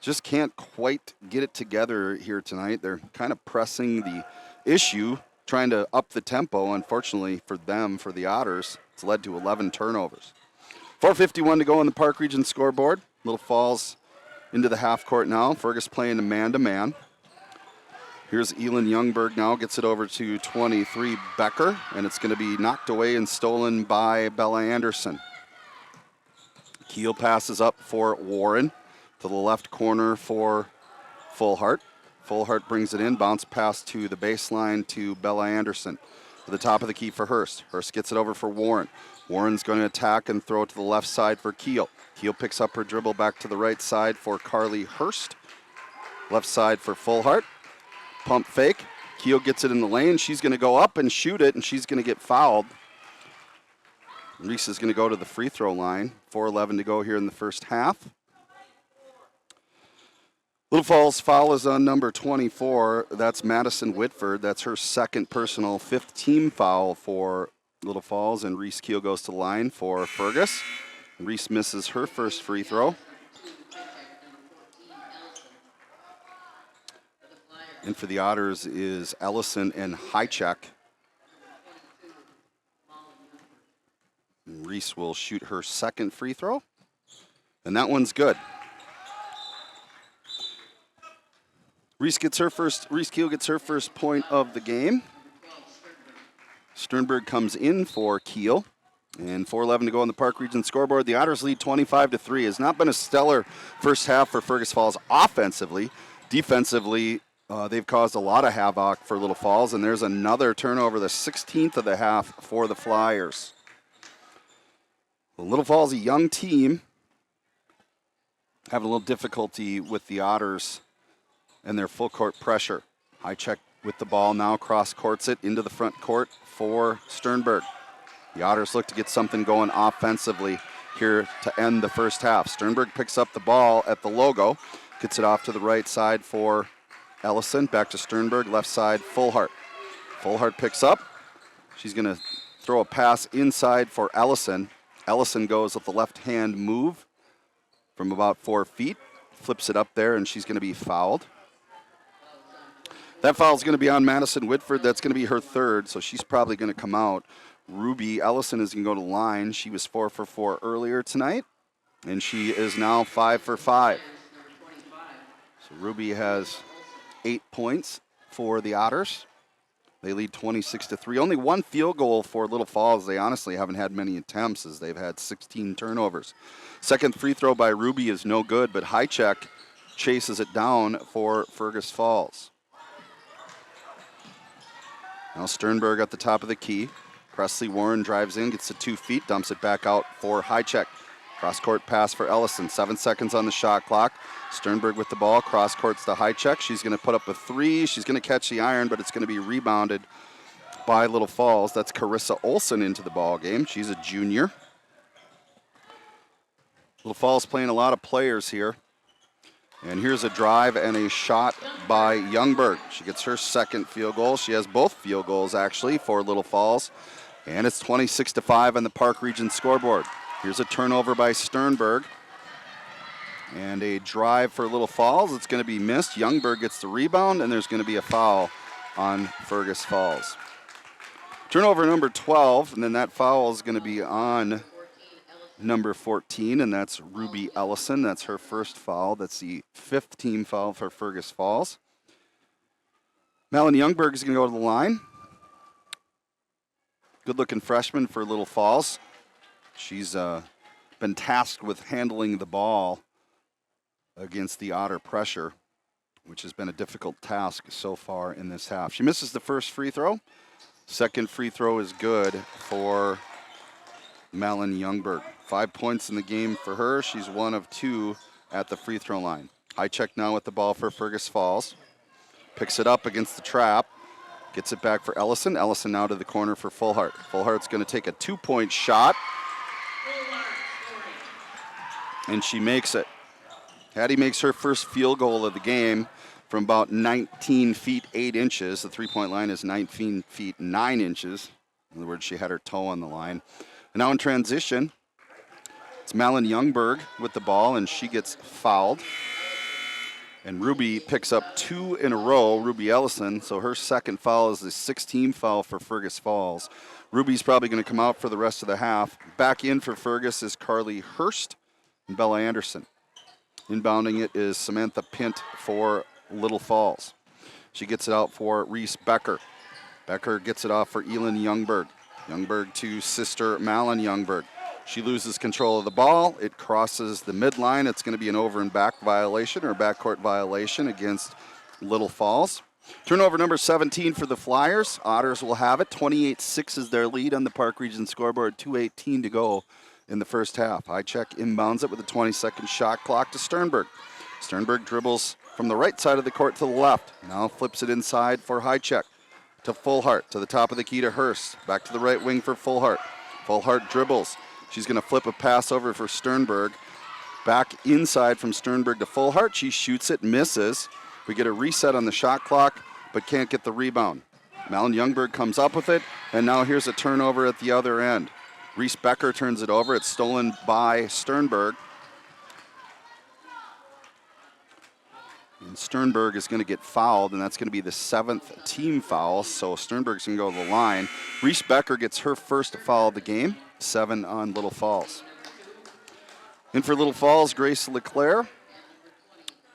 Just can't quite get it together here tonight. They're kind of pressing the issue, trying to up the tempo. Unfortunately for them, for the Otters, it's led to 11 turnovers. 4:51 to go on the Park Region scoreboard. Little Falls into the half court now. Fergus playing a man-to-man. Here's Elin Youngberg now, gets it over to 23, Becker, and it's going to be knocked away and stolen by Bella Anderson. Keel passes up for Warren to the left corner for Fullhart. Fullhart brings it in, bounce pass to the baseline to Bella Anderson. To the top of the key for Hurst. Hurst gets it over for Warren. Warren's going to attack and throw it to the left side for Keel. Keel picks up her dribble back to the right side for Carly Hurst. Left side for Fullhart. Pump fake. Keel gets it in the lane. She's going to go up and shoot it, and she's going to get fouled. Reese is going to go to the free throw line. 4:11 to go here in the first half. Little Falls foul is on number 24. That's Madison Whitford. That's her second personal, fifth team foul for Little Falls, and Reese Keel goes to the line for Fergus. Reese misses her first free throw. And for the Otters is Ellison and Highcheck. Reese will shoot her second free throw, and that one's good. Reese Keel gets her first point of the game. Sternberg comes in for Keel. And 4:11 to go on the Park Region scoreboard. The Otters lead 25-3. Has not been a stellar first half for Fergus Falls offensively. Defensively, they've caused a lot of havoc for Little Falls, and there's another turnover, the 16th of the half for the Flyers. Little Falls, a young team, having a little difficulty with the Otters and their full court pressure. Highcheck with the ball now, cross courts it into the front court for Sternberg. The Otters look to get something going offensively here to end the first half. Sternberg picks up the ball at the logo, gets it off to the right side for Ellison. Back to Sternberg, left side, Fullhart. Fullhart picks up. She's going to throw a pass inside for Ellison. Ellison goes with the left-hand move from about 4 feet, flips it up there, and she's going to be fouled. That foul is going to be on Madison Whitford. That's going to be her third, so she's probably going to come out. Ruby Ellison is going to go to the line. She was 4 for 4 earlier tonight, and she is now 5 for 5. So Ruby has 8 points for the Otters. They lead 26-3. Only one field goal for Little Falls. They honestly haven't had many attempts as they've had 16 turnovers. Second free throw by Ruby is no good, but Highcheck chases it down for Fergus Falls. Now Sternberg at the top of the key. Presley Warren drives in, gets to 2 feet, dumps it back out for Highcheck. Cross-court pass for Ellison. 7 seconds on the shot clock. Sternberg with the ball. Cross-court's to Highcheck. She's going to put up a three. She's going to catch the iron, but it's going to be rebounded by Little Falls. That's Carissa Olson into the ball game. She's a junior. Little Falls playing a lot of players here. And here's a drive and a shot by Youngberg. She gets her second field goal. She has both field goals, actually, for Little Falls. And it's 26-5 on the Park Region scoreboard. Here's a turnover by Sternberg. And a drive for Little Falls. It's going to be missed. Youngberg gets the rebound, and there's going to be a foul on Fergus Falls. Turnover number 12, and then that foul is going to be on number 14, and that's Ruby Ellison. That's her first foul. That's the 5th team foul for Fergus Falls. Malin Youngberg is going to go to the line. Good-looking freshman for Little Falls. She's been tasked with handling the ball against the Otter pressure, which has been a difficult task so far in this half. She misses the first free throw. Second free throw is good for Malin Youngberg. 5 points in the game for her. She's 1 of 2 at the free throw line. High check now with the ball for Fergus Falls. Picks it up against the trap. Gets it back for Ellison. Ellison now to the corner for Fullhart. Fullhart's going to take a 2-point shot. And she makes it. Hattie makes her first field goal of the game from about 19 feet 8 inches. The three-point line is 19 feet 9 inches. In other words, she had her toe on the line. And now in transition, it's Malin Youngberg with the ball, and she gets fouled. And Ruby picks up 2 in a row, Ruby Ellison, so her second foul is the 6th-team foul for Fergus Falls. Ruby's probably going to come out for the rest of the half. Back in for Fergus is Carly Hurst and Bella Anderson. Inbounding it is Samantha Pint for Little Falls. She gets it out for Reese Becker. Becker gets it off for Elin Youngberg. Youngberg to sister Malin Youngberg. She loses control of the ball. It crosses the midline. It's going to be an over and back violation or backcourt violation against Little Falls. Turnover number 17 for the Flyers. Otters will have it. 28-6 is their lead on the Park Region scoreboard. 2:18 to go in the first half. High check inbounds it with a 20-second shot clock to Sternberg. Sternberg dribbles from the right side of the court to the left. Now flips it inside for High check to Fullhart. To the top of the key to Hurst. Back to the right wing for Fullhart. Fullhart dribbles. She's going to flip a pass over for Sternberg. Back inside from Sternberg to Fullhart. She shoots it, misses. We get a reset on the shot clock, but can't get the rebound. Malin Youngberg comes up with it, and now here's a turnover at the other end. Reese Becker turns it over. It's stolen by Sternberg. And Sternberg is going to get fouled, and that's going to be the 7th team foul. So Sternberg's going to go to the line. Reese Becker gets her first foul of the game. 7 on Little Falls. In for Little Falls, Grace LeClaire.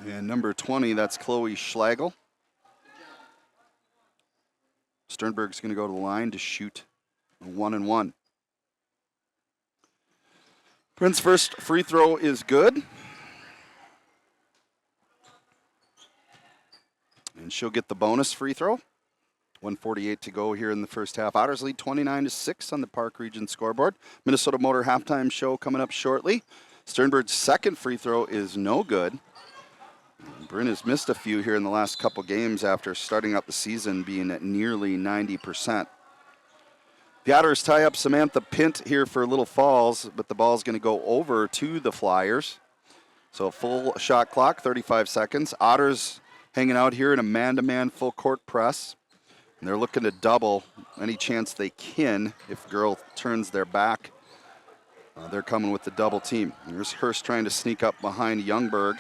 And number 20, that's Chloe Schlagel. Sternberg's going to go to the line to shoot 1-1. Prince's first free throw is good. And she'll get the bonus free throw. 1:48 to go here in the first half. Otters lead 29-6 on the Park Region scoreboard. Minnesota Motor halftime show coming up shortly. Sternberg's second free throw is no good. Bryn has missed a few here in the last couple games after starting out the season being at nearly 90%. The Otters tie up Samantha Pint here for Little Falls, but the ball's going to go over to the Flyers. So full shot clock, 35 seconds. Otters hanging out here in a man-to-man full court press. And they're looking to double any chance they can. If girl turns their back, they're coming with the double team. Here's Hurst trying to sneak up behind Youngberg.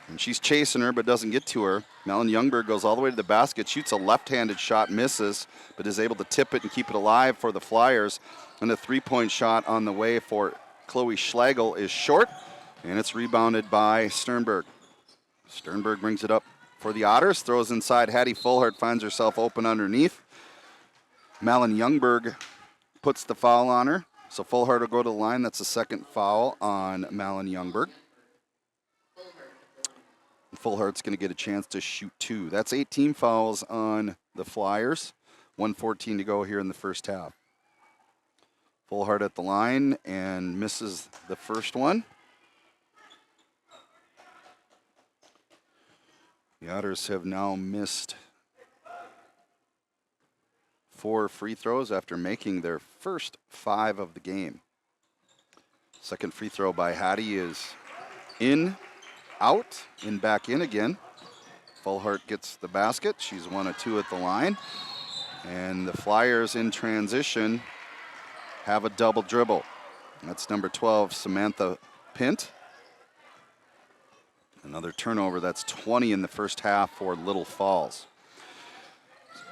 And she's chasing her but doesn't get to her. Malin Youngberg goes all the way to the basket, shoots a left-handed shot, misses, but is able to tip it and keep it alive for the Flyers. And a three-point shot on the way for Chloe Schlagel is short, and it's rebounded by Sternberg. Sternberg brings it up for the Otters, throws inside. Hattie Fullhart finds herself open underneath. Malin Youngberg puts the foul on her. So Fullhart will go to the line. That's the second foul on Malin Youngberg. Fullhart's going to get a chance to shoot 2. That's 18 fouls on the Flyers. 1:14 to go here in the first half. Fullhart at the line and misses the first one. The Otters have now missed 4 free throws after making their first 5 of the game. Second free throw by Hattie is in, out, and back in again. Fullhart gets the basket. She's 1 of 2 at the line. And the Flyers in transition have a double dribble. That's number 12, Samantha Pint. Another turnover. That's 20 in the first half for Little Falls.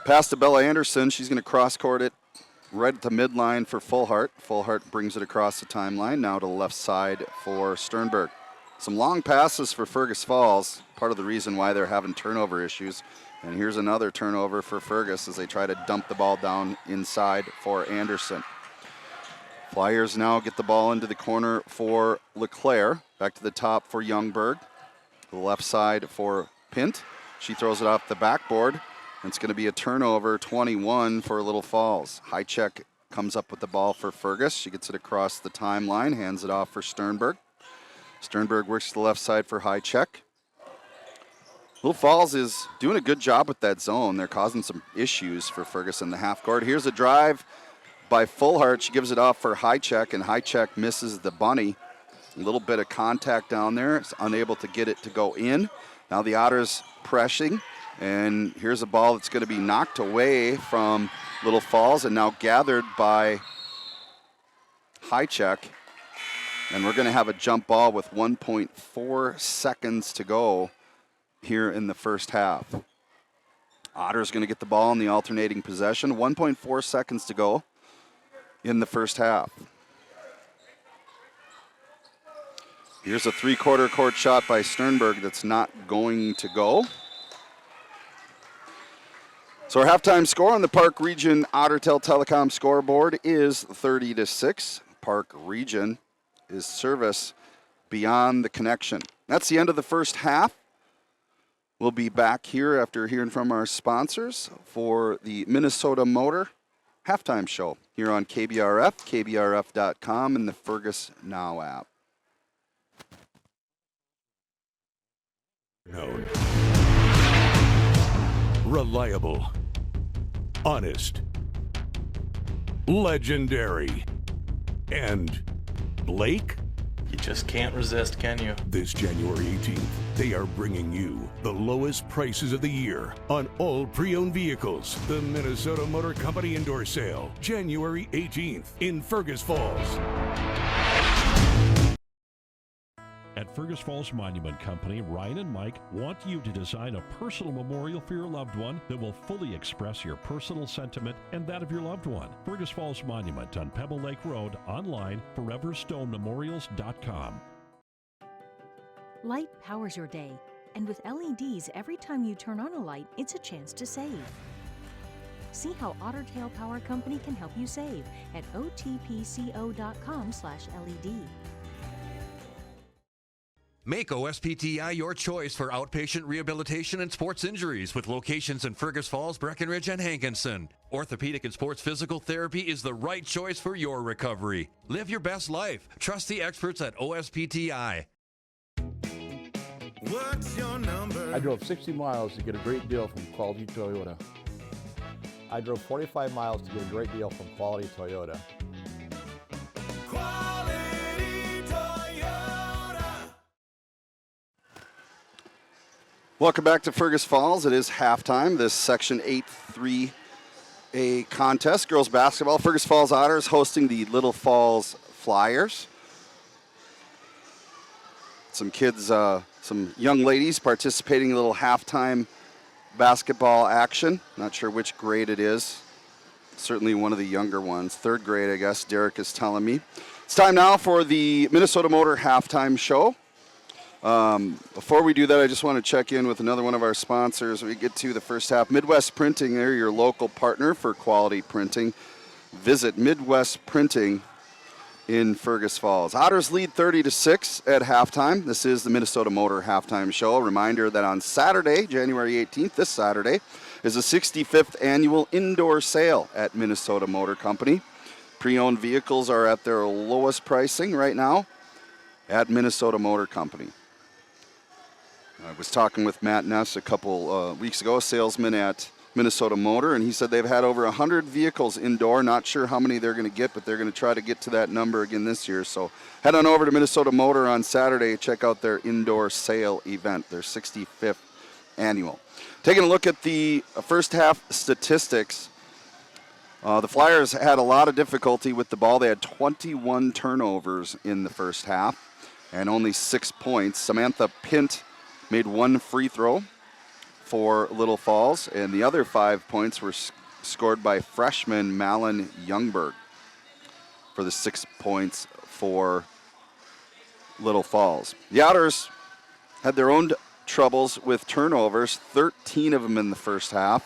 Pass to Bella Anderson. She's going to cross-court it right at the midline for Fullhart. Fullhart brings it across the timeline. Now to the left side for Sternberg. Some long passes for Fergus Falls, part of the reason why they're having turnover issues. And here's another turnover for Fergus as they try to dump the ball down inside for Anderson. Flyers now get the ball into the corner for LeClaire. Back to the top for Youngberg. The left side for Pint. She throws it off the backboard. It's going to be a turnover, 21 for Little Falls. Highcheck comes up with the ball for Fergus. She gets it across the timeline, hands it off for Sternberg. Sternberg works to the left side for Highcheck. Little Falls is doing a good job with that zone. They're causing some issues for Fergus in the half court. Here's a drive by Fullhart. She gives it off for Highcheck, and Highcheck misses the bunny. A little bit of contact down there. It's unable to get it to go in. Now the Otters pressing. And here's a ball that's going to be knocked away from Little Falls and now gathered by Highcheck. And we're going to have a jump ball with 1.4 seconds to go here in the first half. Otter's going to get the ball in the alternating possession. 1.4 seconds to go in the first half. Here's a three-quarter court shot by Sternberg that's not going to go. So our halftime score on the Park Region Ottertail Telecom scoreboard is 30-6. Park Region is service beyond the connection. That's the end of the first half. We'll be back here after hearing from our sponsors for the Minnesota Motor halftime show here on KBRF, KBRF.com, and the Fergus Now app.
Known. Reliable. Honest. Legendary. And Blake?
You just can't resist, can you?
This January 18th, they are bringing you the lowest prices of the year on all pre-owned vehicles. The Minnesota Motor Company Indoor Sale, January 18th in Fergus Falls.
At Fergus Falls Monument Company, Ryan and Mike want you to design a personal memorial for your loved one that will fully express your personal sentiment and that of your loved one. Fergus Falls Monument on Pebble Lake Road, online, foreverstonememorials.com.
Light powers your day, and with LEDs, every time you turn on a light, it's a chance to save. See how Otter Tail Power Company can help you save at otpco.com/LED.
Make OSPTI your choice for outpatient rehabilitation and sports injuries with locations in Fergus Falls, Breckenridge, and Hankinson. Orthopedic and sports physical therapy is the right choice for your recovery. Live your best life. Trust the experts at OSPTI.
What's your number?
I drove 60 miles to get a great deal from Quality Toyota. I drove 45 miles to get a great deal from Quality Toyota.
Welcome back to Fergus Falls. It is halftime. This Section 8-3A contest, girls basketball. Fergus Falls Otters hosting the Little Falls Flyers. Some kids, some young ladies participating in a little halftime basketball action. Not sure which grade it is. Certainly one of the younger ones. Third grade, I guess, Derek is telling me. It's time now for the Minnesota Motor halftime show. Before we do that, I just want to check in with another one of our sponsors. We get to the first half. Midwest Printing, they're your local partner for quality printing. Visit Midwest Printing in Fergus Falls. Otters lead 30-6 at halftime. This is the Minnesota Motor halftime show. A reminder that on Saturday, January 18th, this Saturday, is the 65th annual indoor sale at Minnesota Motor Company. Pre-owned vehicles are at their lowest pricing right now at Minnesota Motor Company. I was talking with Matt Ness a couple weeks ago, a salesman at Minnesota Motor, and he said they've had over 100 vehicles indoor. Not sure how many they're going to get, but they're going to try to get to that number again this year. So head on over to Minnesota Motor on Saturday. Check out their indoor sale event, their 65th annual. Taking a look at the first half statistics, the Flyers had a lot of difficulty with the ball. They had 21 turnovers in the first half and only 6 points. Samantha Pint made 1 free throw for Little Falls, and the other 5 points were scored by freshman Malin Youngberg for the 6 points for Little Falls. The Otters had their own troubles with turnovers, 13 of them in the first half.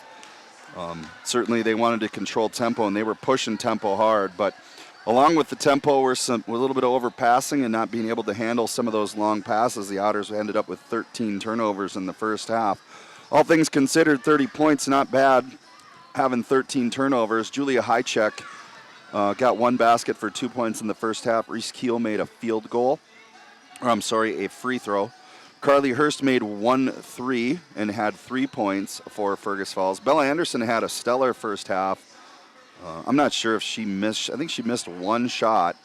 Certainly they wanted to control tempo, and they were pushing tempo hard, but along with the tempo were a little bit of overpassing and not being able to handle some of those long passes. The Otters ended up with 13 turnovers in the first half. All things considered, 30 points, not bad, having 13 turnovers. Julia Hychek got 1 basket for 2 points in the first half. Reese Keel made a free throw. Carly Hurst made 1 3 and had 3 points for Fergus Falls. Bella Anderson had a stellar first half. I'm not sure if she missed, I think she missed 1 shot.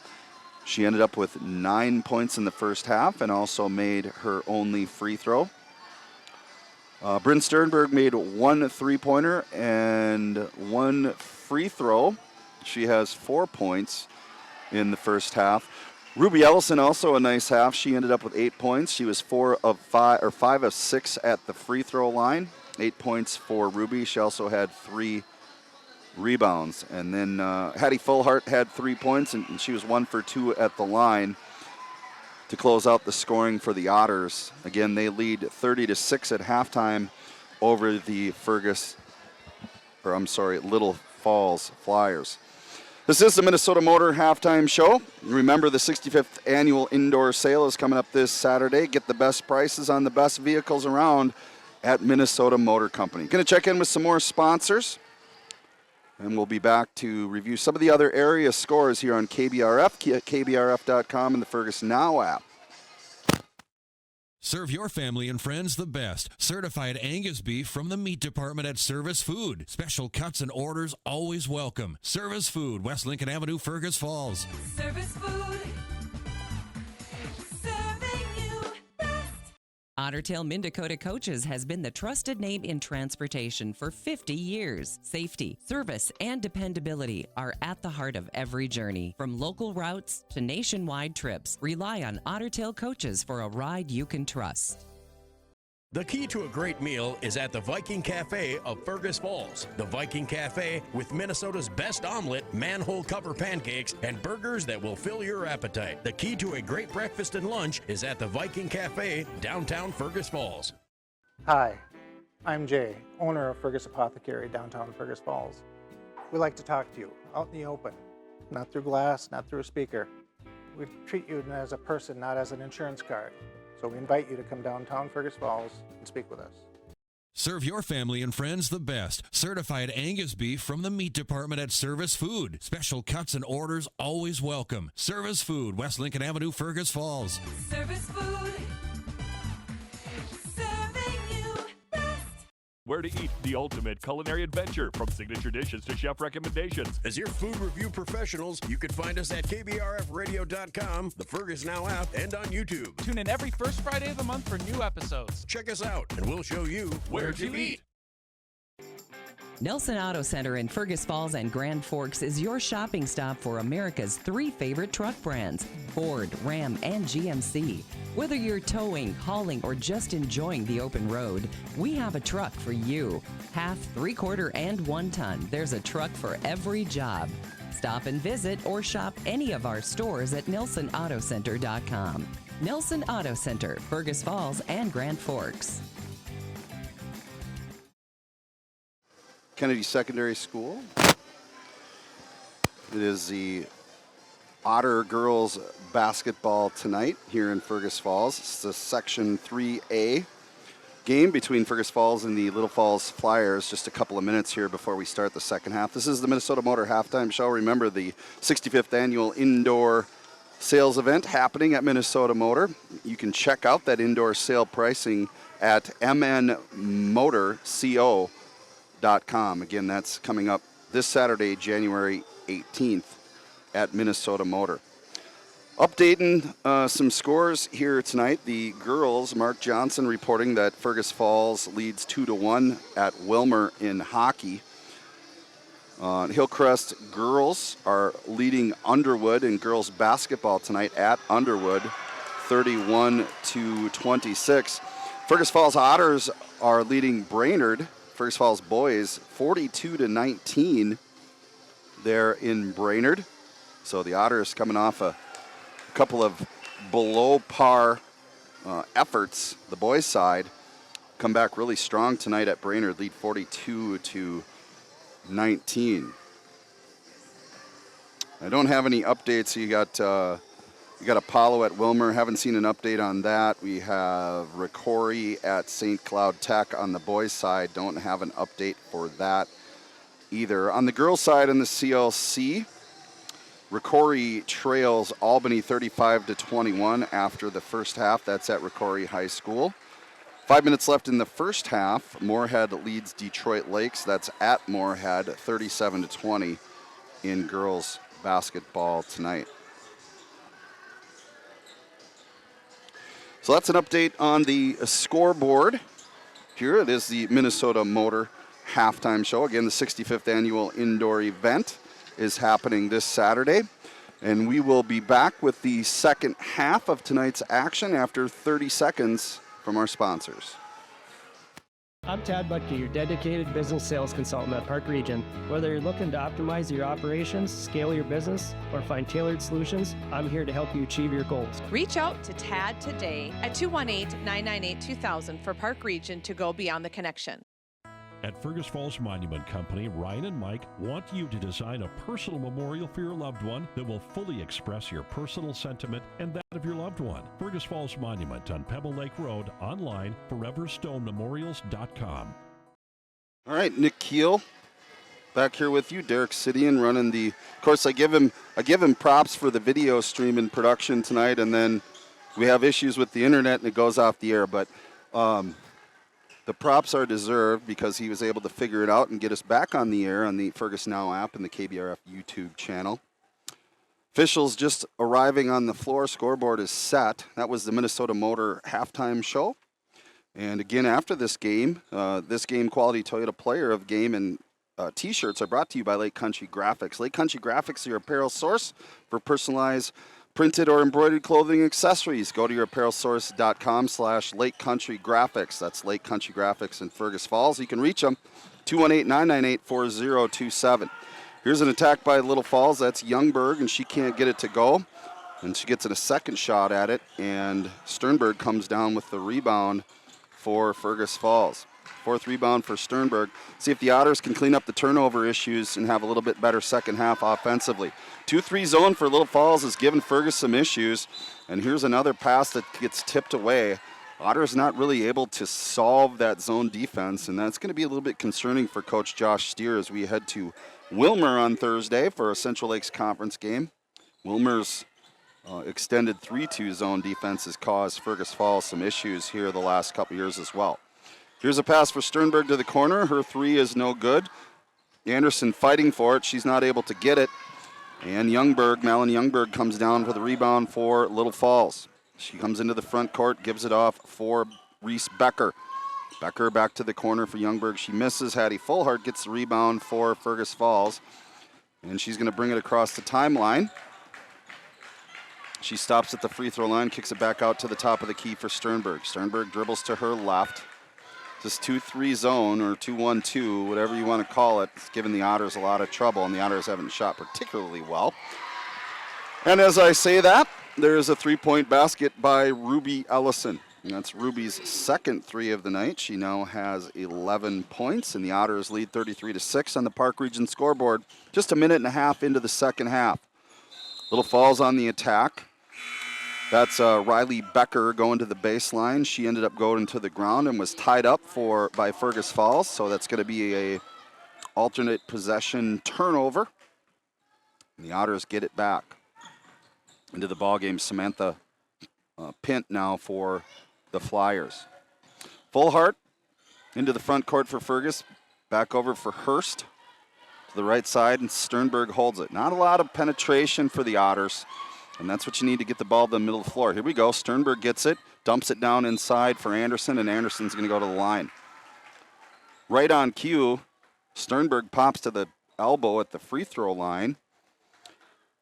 She ended up with 9 points in the first half and also made her only free throw. Bryn Sternberg made 1 3-pointer and 1 free throw. She has 4 points in the first half. Ruby Ellison also a nice half. She ended up with 8 points. She was 5 of 6 at the free throw line. 8 points for Ruby. She also had 3 rebounds. And then Hattie Fullhart had 3 points, and she was 1 for 2 at the line to close out the scoring for the Otters. Again, they lead 30-6 at halftime over the Little Falls Flyers. This is the Minnesota Motor Halftime Show. Remember, the 65th annual indoor sale is coming up this Saturday. Get the best prices on the best vehicles around at Minnesota Motor Company. Going to check in with some more sponsors, and we'll be back to review some of the other area scores here on KBRF, KBRF.com, and the Fergus Now app.
Serve your family and friends the best. Certified Angus beef from the meat department at Service Food. Special cuts and orders always welcome. Service Food, West Lincoln Avenue, Fergus Falls.
Service Food. Serving you best.
Otter Tail Minn Dakota Coaches has been the trusted name in transportation for 50 years. Safety, service, and dependability are at the heart of every journey. From local routes to nationwide trips, rely on Otter Tail Coaches for a ride you can trust.
The key to a great meal is at the Viking Cafe of Fergus Falls. The Viking Cafe with Minnesota's best omelet, manhole cover pancakes, and burgers that will fill your appetite. The key to a great breakfast and lunch is at the Viking Cafe, downtown Fergus Falls.
Hi, I'm Jay, owner of Fergus Apothecary, downtown Fergus Falls. We like to talk to you out in the open, not through glass, not through a speaker. We treat you as a person, not as an insurance card. So we invite you to come downtown Fergus Falls and speak with us.
Serve your family and friends the best. Certified Angus beef from the meat department at Service Food. Special cuts and orders always welcome. Service Food, West Lincoln Avenue, Fergus Falls.
Service Food. Serving you best.
Where to eat, the ultimate culinary adventure, from signature dishes to chef recommendations.
As your food review professionals, you can find us at KBRFradio.com, the Fergus Now app, and on YouTube.
Tune in every first Friday of the month for new episodes.
Check us out, and we'll show you
where to eat.
Nelson Auto Center in Fergus Falls and Grand Forks is your shopping stop for America's 3 favorite truck brands, Ford, Ram, and GMC. Whether you're towing, hauling, or just enjoying the open road, we have a truck for you. Half, 3/4, and 1 ton, there's a truck for every job. Stop and visit or shop any of our stores at NelsonAutoCenter.com. Nelson Auto Center, Fergus Falls and Grand Forks.
Kennedy Secondary School. It is the Otter girls basketball tonight here in Fergus Falls. It's the Section 3A game between Fergus Falls and the Little Falls Flyers. Just a couple of minutes here before we start the second half. This is the Minnesota Motor Halftime Show. Remember, the 65th annual indoor sales event happening at Minnesota Motor. You can check out that indoor sale pricing at mnmotorco.com. KBRF.com. Again, that's coming up this Saturday, January 18th at Minnesota Motor. Updating some scores here tonight. The girls, Mark Johnson reporting that Fergus Falls leads 2-1 at Wilmer in hockey. Hillcrest girls are leading Underwood in girls basketball tonight at Underwood, 31-26. Fergus Falls Otters are leading Brainerd, Fergus Falls boys, 42-19 there in Brainerd. So the Otters coming off a couple of below par efforts, the boys' side, come back really strong tonight at Brainerd, lead 42-19. I don't have any updates. You got Apollo at Wilmer. Haven't seen an update on that. We have Ricori at St. Cloud Tech on the boys' side. Don't have an update for that either. On the girls' side in the CLC, Ricori trails Albany 35-21 after the first half. That's at Ricori High School. 5 minutes left in the first half. Moorhead leads Detroit Lakes. That's at Moorhead, 37-20 in girls basketball tonight. So that's an update on the scoreboard. Here it is, the Minnesota Motor halftime show. Again, the 65th annual indoor event is happening this Saturday. And we will be back with the second half of tonight's action after 30 seconds from our sponsors.
I'm Tad Butke, your dedicated business sales consultant at Park Region. Whether you're looking to optimize your operations, scale your business, or find tailored solutions, I'm here to help you achieve your goals.
Reach out to Tad today at 218-998-2000 for Park Region to go beyond the connection.
At Fergus Falls Monument Company, Ryan and Mike want you to design a personal memorial for your loved one that will fully express your personal sentiment and that of your loved one. Fergus Falls Monument on Pebble Lake Road, online, foreverstonememorials.com.
All right, Nick Keel back here with you. Derek Sidian running the, of course, I give him props for the video stream in production tonight, and then we have issues with the internet and it goes off the air, but the props are deserved because he was able to figure it out and get us back on the air on the Fergus Now app and the KBRF YouTube channel. Officials just arriving on the floor. Scoreboard is set. That was the Minnesota Motor halftime show. And again, after this game Quality Toyota Player of Game and T-shirts are brought to you by Lake Country Graphics. Lake Country Graphics is your apparel source for personalized printed or embroidered clothing accessories. Go to yourapparelsource.com/Lake Country Graphics. That's Lake Country Graphics in Fergus Falls. You can reach them, 218-998-4027. Here's an attack by Little Falls. That's Youngberg, and she can't get it to go. And she gets in a second shot at it, and Sternberg comes down with the rebound for Fergus Falls. Fourth rebound for Sternberg. See if the Otters can clean up the turnover issues and have a little bit better second half offensively. 2-3 zone for Little Falls has given Fergus some issues. And here's another pass that gets tipped away. Otters not really able to solve that zone defense, and that's going to be a little bit concerning for Coach Josh Steer as we head to Wilmer on Thursday for a Central Lakes Conference game. Wilmer's extended 3-2 zone defense has caused Fergus Falls some issues here the last couple years as well. Here's a pass for Sternberg to the corner. Her three is no good. Anderson fighting for it. She's not able to get it. And Malin Youngberg comes down for the rebound for Little Falls. She comes into the front court, gives it off for Reese Becker. Becker back to the corner for Youngberg. She misses. Hattie Fullhart gets the rebound for Fergus Falls. And she's going to bring it across the timeline. She stops at the free throw line, kicks it back out to the top of the key for Sternberg. Sternberg dribbles to her left. This 2-3 zone, or 2-1-2, whatever you want to call it, it's given the Otters a lot of trouble, and the Otters haven't shot particularly well. And as I say that, there's a three-point basket by Ruby Ellison. And that's Ruby's second three of the night. She now has 11 points, and the Otters lead 33-6 on the Park Region scoreboard just a minute and a half into the second half. Little Falls on the attack. That's Riley Becker going to the baseline. She ended up going to the ground and was tied up by Fergus Falls, so that's going to be a alternate possession turnover. And the Otters get it back into the ballgame. Samantha Pint now for the Flyers. Fullhart into the front court for Fergus. Back over for Hurst to the right side, and Sternberg holds it. Not a lot of penetration for the Otters, and that's what you need to get the ball to the middle of the floor. Here we go. Sternberg gets it, dumps it down inside for Anderson, and Anderson's going to go to the line. Right on cue, Sternberg pops to the elbow at the free throw line,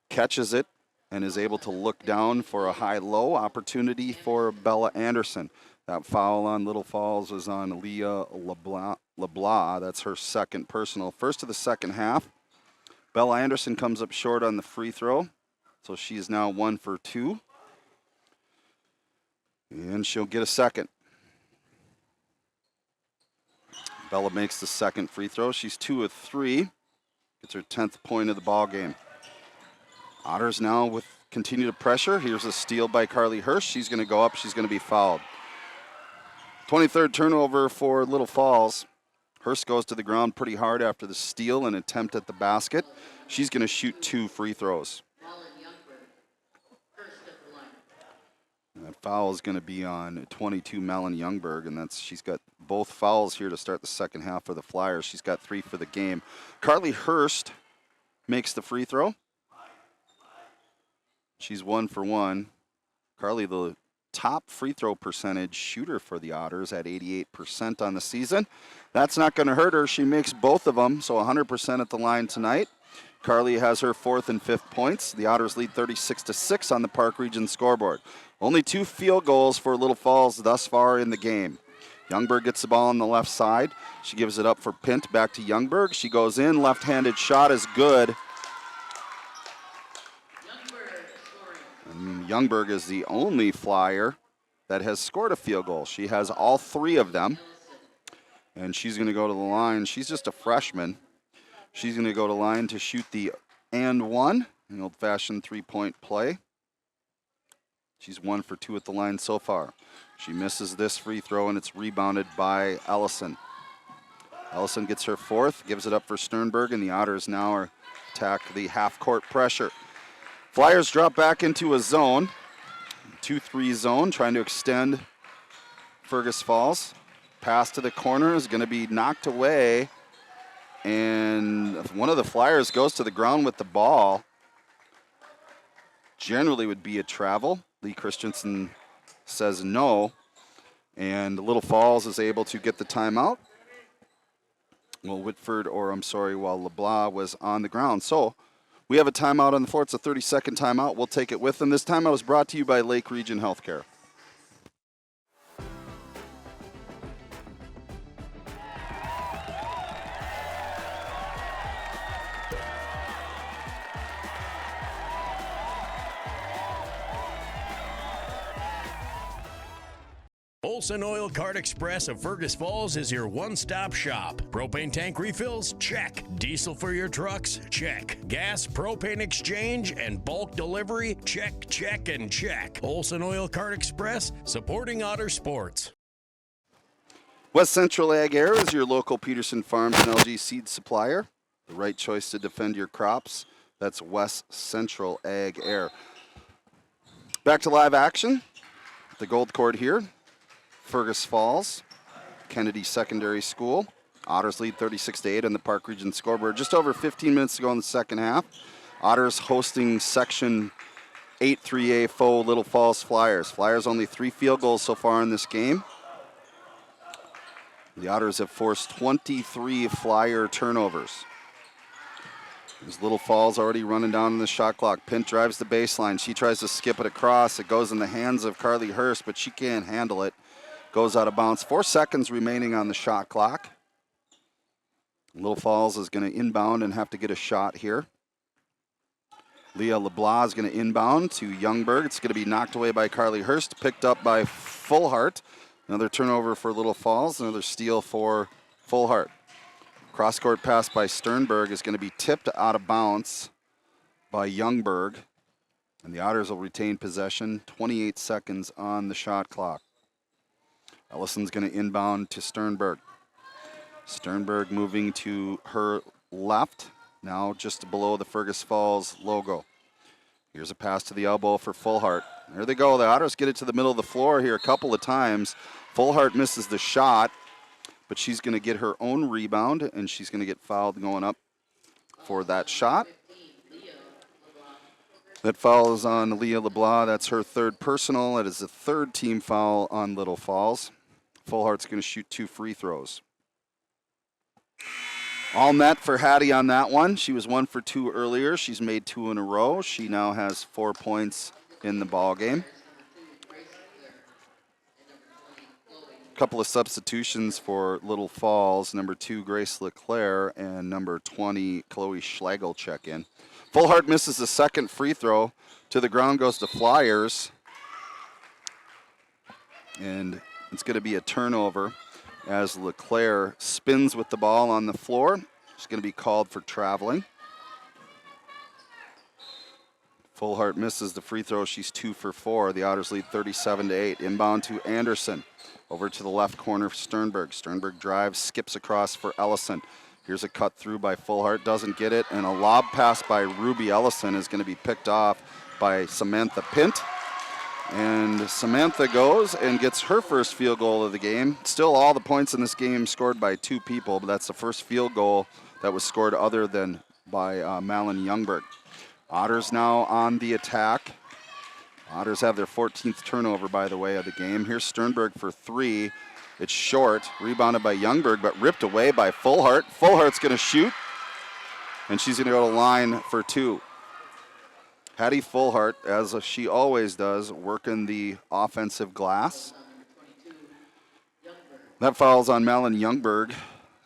catches it, and is able to look down for a high-low opportunity for Bella Anderson. That foul on Little Falls was on Leah LeBlanc. That's her second personal. First of the second half. Bella Anderson comes up short on the free throw, so she's now 1 for 2. And she'll get a second. Bella makes the second free throw. She's 2 of 3. Gets her 10th point of the ball game. Otters now with continued pressure. Here's a steal by Carly Hirsch. She's going to go up. She's going to be fouled. 23rd turnover for Little Falls. Hurst goes to the ground pretty hard after the steal and attempt at the basket. She's going to shoot 2 free throws. And that foul is going to be on 22 Malin Youngberg, and she's got both fouls here to start the second half for the Flyers. She's got 3 for the game. Carly Hurst makes the free throw. She's 1 for 1. Carly, the top free throw percentage shooter for the Otters at 88% on the season. That's not going to hurt her. She makes both of them, so 100% at the line tonight. Carly has her 4th and 5th points. The Otters lead 36-6 on the Park Region scoreboard. Only 2 field goals for Little Falls thus far in the game. Youngberg gets the ball on the left side. She gives it up for Pint, back to Youngberg. She goes in, left-handed shot is good. And Youngberg is the only Flyer that has scored a field goal. She has all 3 of them, and she's going to go to the line. She's just a freshman. She's going to go to line to shoot the and one, an old-fashioned three-point play. She's 1 for 2 at the line so far. She misses this free throw, and it's rebounded by Ellison. Ellison gets her 4th, gives it up for Sternberg, and the Otters now attack the half-court pressure. Flyers drop back into a zone, 2-3 zone, trying to extend Fergus Falls. Pass to the corner is going to be knocked away, and one of the Flyers goes to the ground with the ball. Generally would be a travel. Lee Christensen says no, and Little Falls is able to get the timeout. Well, while LeBlanc was on the ground. So we have a timeout on the floor. It's a 30-second timeout. We'll take it with them. This timeout is brought to you by Lake Region Healthcare.
Olson Oil Cart Express of Fergus Falls is your one-stop shop. Propane tank refills? Check. Diesel for your trucks? Check. Gas, propane exchange, and bulk delivery? Check, check, and check. Olson Oil Cart Express, supporting Otter sports.
West Central Ag Air is your local Peterson Farms and LG seed supplier. The right choice to defend your crops. That's West Central Ag Air. Back to live action. The gold court here. Fergus Falls, Kennedy Secondary School. Otters lead 36-8 on the Park Region scoreboard. Just over 15 minutes to go in the second half. Otters hosting Section 8-3A foe Little Falls Flyers. Flyers only 3 field goals so far in this game. The Otters have forced 23 Flyer turnovers. There's Little Falls already running down in the shot clock. Pint drives the baseline. She tries to skip it across. It goes in the hands of Carly Hurst, but she can't handle it. Goes out of bounds. 4 seconds remaining on the shot clock. Little Falls is going to inbound and have to get a shot here. Leah LeBlanc is going to inbound to Youngberg. It's going to be knocked away by Carly Hurst, picked up by Fullhart. Another turnover for Little Falls, another steal for Fullhart. Cross-court pass by Sternberg is going to be tipped out of bounds by Youngberg. And the Otters will retain possession. 28 seconds on the shot clock. Ellison's going to inbound to Sternberg. Sternberg moving to her left, now just below the Fergus Falls logo. Here's a pass to the elbow for Fullhart. There they go. The Otters get it to the middle of the floor here a couple of times. Fullhart misses the shot. but she's going to get her own rebound, and she's going to get fouled going up for that shot. That foul is on Leah LeBlanc. That's her third personal. That is the third team foul on Little Falls. Full Heart's going to shoot 2 free throws. All net for Hattie on that one. She was 1 for 2 earlier. She's made 2 in a row. She now has 4 points in the ball game. Couple of substitutions for Little Falls. Number 2, Grace LeClaire, and number 20, Chloe Schlegel check in. Full Heart misses the second free throw. To the ground goes the Flyers. And it's going to be a turnover as LeClaire spins with the ball on the floor. She's going to be called for traveling. Full Heart misses the free throw. She's 2 for 4. The Otters lead 37-8. Inbound to Anderson. Over to the left corner for Sternberg. Sternberg drives, skips across for Ellison. Here's a cut through by Full Heart, doesn't get it, and a lob pass by Ruby Ellison is going to be picked off by Samantha Pint. And Samantha goes and gets her first field goal of the game. Still all the points in this game scored by 2 people, but that's the first field goal that was scored other than by Malin Youngberg. Otters now on the attack. Otters have their 14th turnover, by the way, of the game. Here's Sternberg for 3. It's short, rebounded by Youngberg, but ripped away by Full Heart. Full Heart's going to shoot, and she's going to go to line for 2. Hattie Full Heart, as she always does, working the offensive glass. That foul's on Malin Youngberg,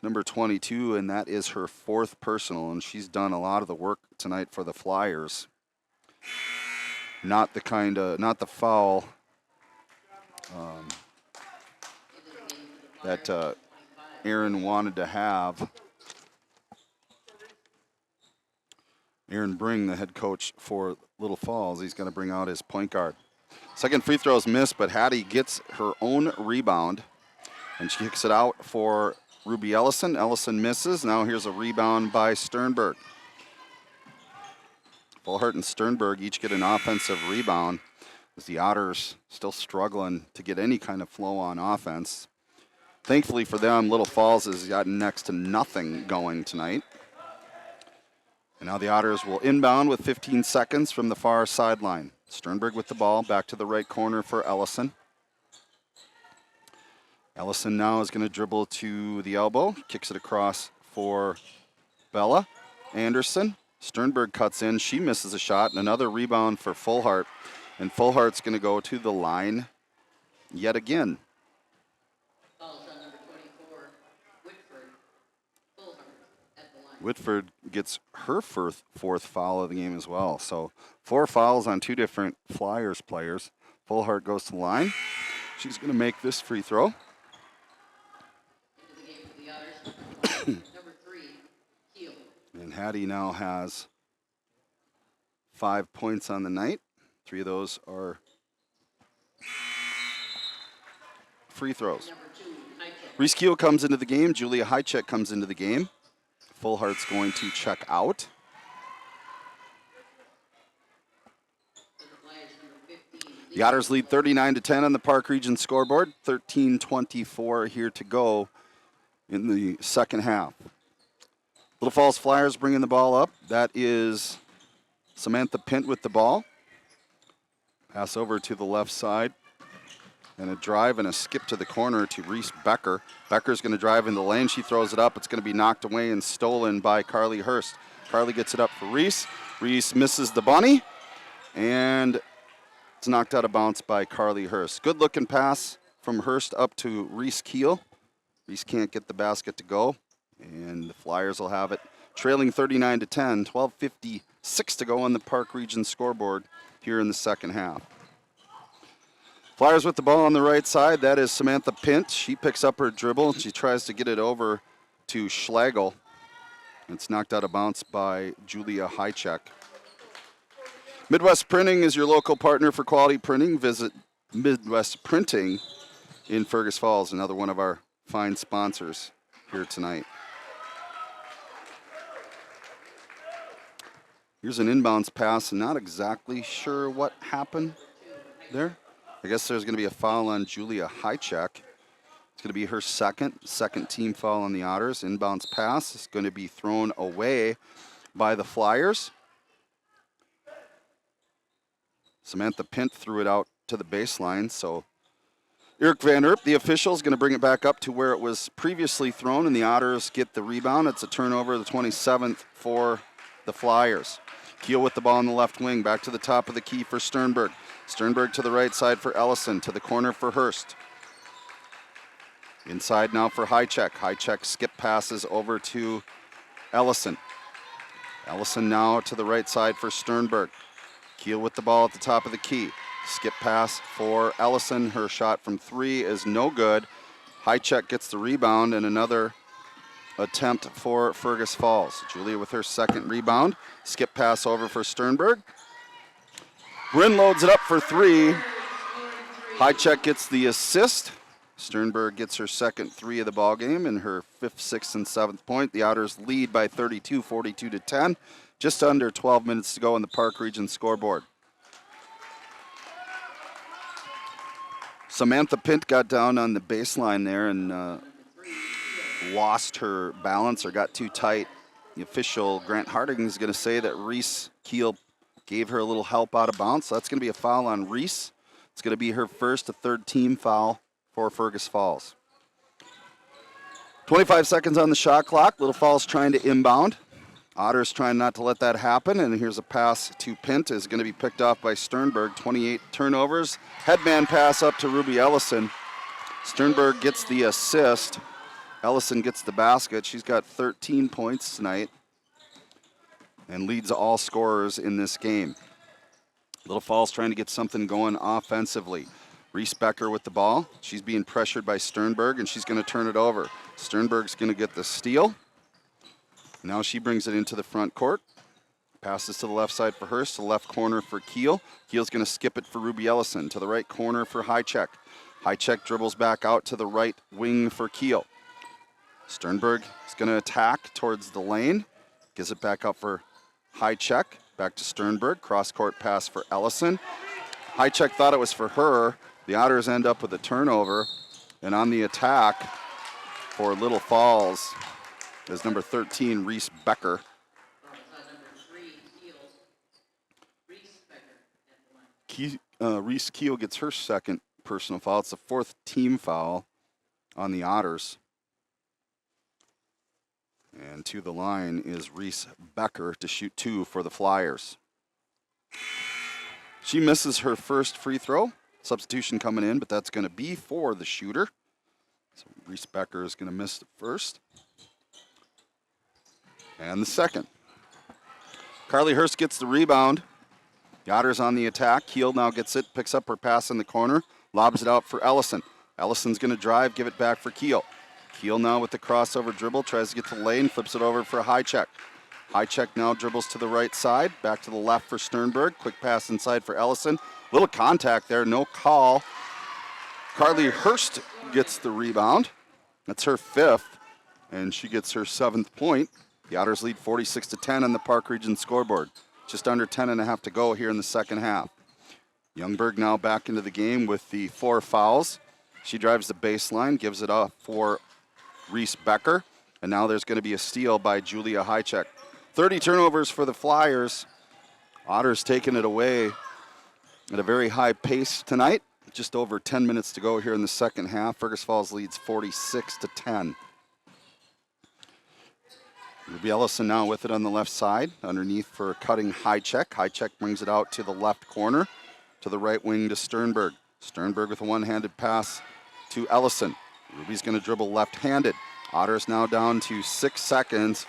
number 22, and that is her 4th personal, and she's done a lot of the work tonight for the Flyers. Not the foul that Aaron wanted to have. Aaron Bring, the head coach for Little Falls, he's going to bring out his point guard. Second free throw is missed, but Hattie gets her own rebound, and she kicks it out for Ruby Ellison. Ellison misses. Now here's a rebound by Sternberg. Full Heart and Sternberg each get an offensive rebound, as the Otters still struggling to get any kind of flow on offense. Thankfully for them, Little Falls has gotten next to nothing going tonight. And now the Otters will inbound with 15 seconds from the far sideline. Sternberg with the ball, back to the right corner for Ellison. Ellison now is going to dribble to the elbow, kicks it across for Bella Anderson. Sternberg cuts in, she misses a shot, and another rebound for Full Heart. And Full Heart's going to go to the line yet again. Whitford gets her fourth foul of the game as well. So 4 fouls on 2 different Flyers players. Full Heart goes to the line. She's going to make this free throw. And Hattie now has 5 points on the night. 3 of those are free throws. Reese Keel comes into the game. Julia Hychek comes into the game. Full Heart's going to check out. The Otters lead 39-10 on the Park Region scoreboard. 13:24 here to go in the second half. Little Falls Flyers bringing the ball up. That is Samantha Pint with the ball. Pass over to the left side. And a drive and a skip to the corner to Reese Becker. Becker's going to drive in the lane. She throws it up. It's going to be knocked away and stolen by Carly Hurst. Carly gets it up for Reese. Reese misses the bunny. And it's knocked out of bounds by Carly Hurst. Good looking pass from Hurst up to Reese Keel. Reese can't get the basket to go. And the Flyers will have it trailing 39-10. 12:56 to go on the Park Region scoreboard here in the second half. Flyers with the ball on the right side. That is Samantha Pint. She picks up her dribble. She tries to get it over to Schlegel. It's knocked out of bounds by Julia Hychek. Midwest Printing is your local partner for quality printing. Visit Midwest Printing in Fergus Falls, another one of our fine sponsors here tonight. Here's an inbounds pass. I'm not exactly sure what happened there. I guess there's going to be a foul on Julia Hychek. It's going to be her second team foul on the Otters. Inbounds pass is going to be thrown away by the Flyers. Samantha Pint threw it out to the baseline, so Eric Van Erp, the official, is going to bring it back up to where it was previously thrown, and the Otters get the rebound. It's a turnover, the 27th for the Flyers. Keel with the ball on the left wing, back to the top of the key for Sternberg. Sternberg to the right side for Ellison, to the corner for Hurst. Inside now for Highcheck. Highcheck skip passes over to Ellison. Ellison now to the right side for Sternberg. Keel with the ball at the top of the key. Skip pass for Ellison. Her shot from 3 is no good. Highcheck gets the rebound and another attempt for Fergus Falls. Julia with her second rebound. Skip pass over for Sternberg. Bryn loads it up for 3. Highcheck gets the assist. Sternberg gets her second 3 of the ball game and her 5th, 6th, and 7th point. The Otters lead by 32, 42-10. Just under 12 minutes to go on the Park Region scoreboard. Samantha Pint got down on the baseline there and lost her balance or got too tight. The official, Grant Harding, is going to say that Reese Keel gave her a little help out of bounds. So that's going to be a foul on Reese. It's going to be her first, a third team foul for Fergus Falls. 25 seconds on the shot clock. Little Falls trying to inbound. Otters trying not to let that happen, and here's a pass to Pint, is going to be picked off by Sternberg. 28 turnovers. Headman pass up to Ruby Ellison. Sternberg gets the assist. Ellison gets the basket. She's got 13 points tonight and leads all scorers in this game. Little Falls trying to get something going offensively. Reese Becker with the ball. She's being pressured by Sternberg, and she's going to turn it over. Sternberg's going to get the steal. Now she brings it into the front court. Passes to the left side for Hurst, to the left corner for Keel. Keel's going to skip it for Ruby Ellison, to the right corner for Highcheck. Highcheck dribbles back out to the right wing for Keel. Sternberg is going to attack towards the lane. Gives it back up for Highcheck. Back to Sternberg. Cross-court pass for Ellison. Highcheck thought it was for her. The Otters end up with a turnover. And on the attack for Little Falls is number 13, Reese Becker. Reese Keel gets her second personal foul. It's the 4th team foul on the Otters. And to the line is Reese Becker to shoot 2 for the Flyers. She misses her first free throw. Substitution coming in, but that's going to be for the shooter. So Reese Becker is going to miss the first. And the second. Carly Hurst gets the rebound. The Otters on the attack. Keel now gets it, picks up her pass in the corner, lobs it out for Ellison. Ellison's going to drive, give it back for Keel. Keel now with the crossover dribble, tries to get to the lane, flips it over for Highcheck. Highcheck now dribbles to the right side, back to the left for Sternberg. Quick pass inside for Ellison. Little contact there, no call. Carly Hurst gets the rebound. That's her 5th, and she gets her 7th point. The Otters lead 46-10 on the Park Region scoreboard. Just under 10.5 to go here in the second half. Youngberg now back into the game with the 4 fouls. She drives the baseline, gives it off for Reese Becker, and now there's going to be a steal by Julia Highcheck. 30 turnovers for the Flyers. Otters taking it away at a very high pace tonight. Just over 10 minutes to go here in the second half. Fergus Falls leads 46-10. Ruby Ellison now with it on the left side, underneath for cutting Highcheck. Highcheck brings it out to the left corner, to the right wing to Sternberg. Sternberg with a one-handed pass to Ellison. Ruby's going to dribble left-handed. Otters now down to 6 seconds.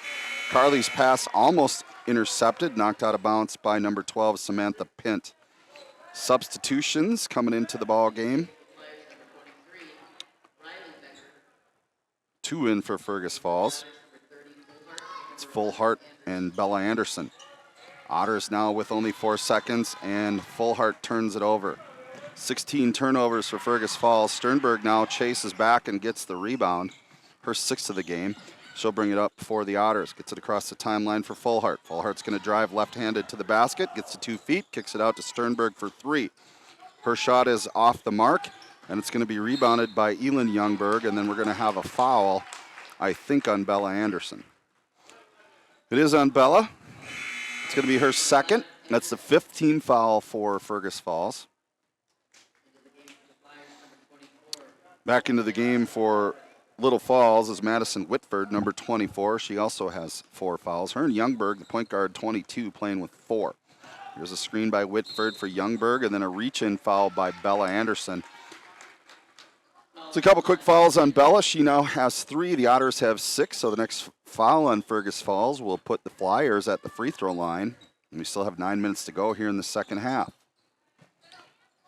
Carly's pass almost intercepted, knocked out of bounds by number 12, Samantha Pint. Substitutions coming into the ball game. 2 in for Fergus Falls. It's Fullhart and Bella Anderson. Otters now with only 4 seconds, and Fullhart turns it over. 16 turnovers for Fergus Falls. Sternberg now chases back and gets the rebound. Her 6th of the game. She'll bring it up for the Otters. Gets it across the timeline for Fullhart. Fullhart's going to drive left-handed to the basket. Gets to 2 feet. Kicks it out to Sternberg for 3. Her shot is off the mark, and it's going to be rebounded by Elin Youngberg, and then we're going to have a foul, I think, on Bella Anderson. It is on Bella. It's going to be her second. That's the 5th team foul for Fergus Falls. Back into the game for Little Falls is Madison Whitford, number 24. She also has 4 fouls. Her and Youngberg, the point guard, 22, playing with 4. Here's a screen by Whitford for Youngberg, and then a reach-in foul by Bella Anderson. It's a couple quick fouls on Bella. She now has 3. The Otters have 6, so the next foul on Fergus Falls will put the Flyers at the free throw line. And we still have 9 minutes to go here in the second half.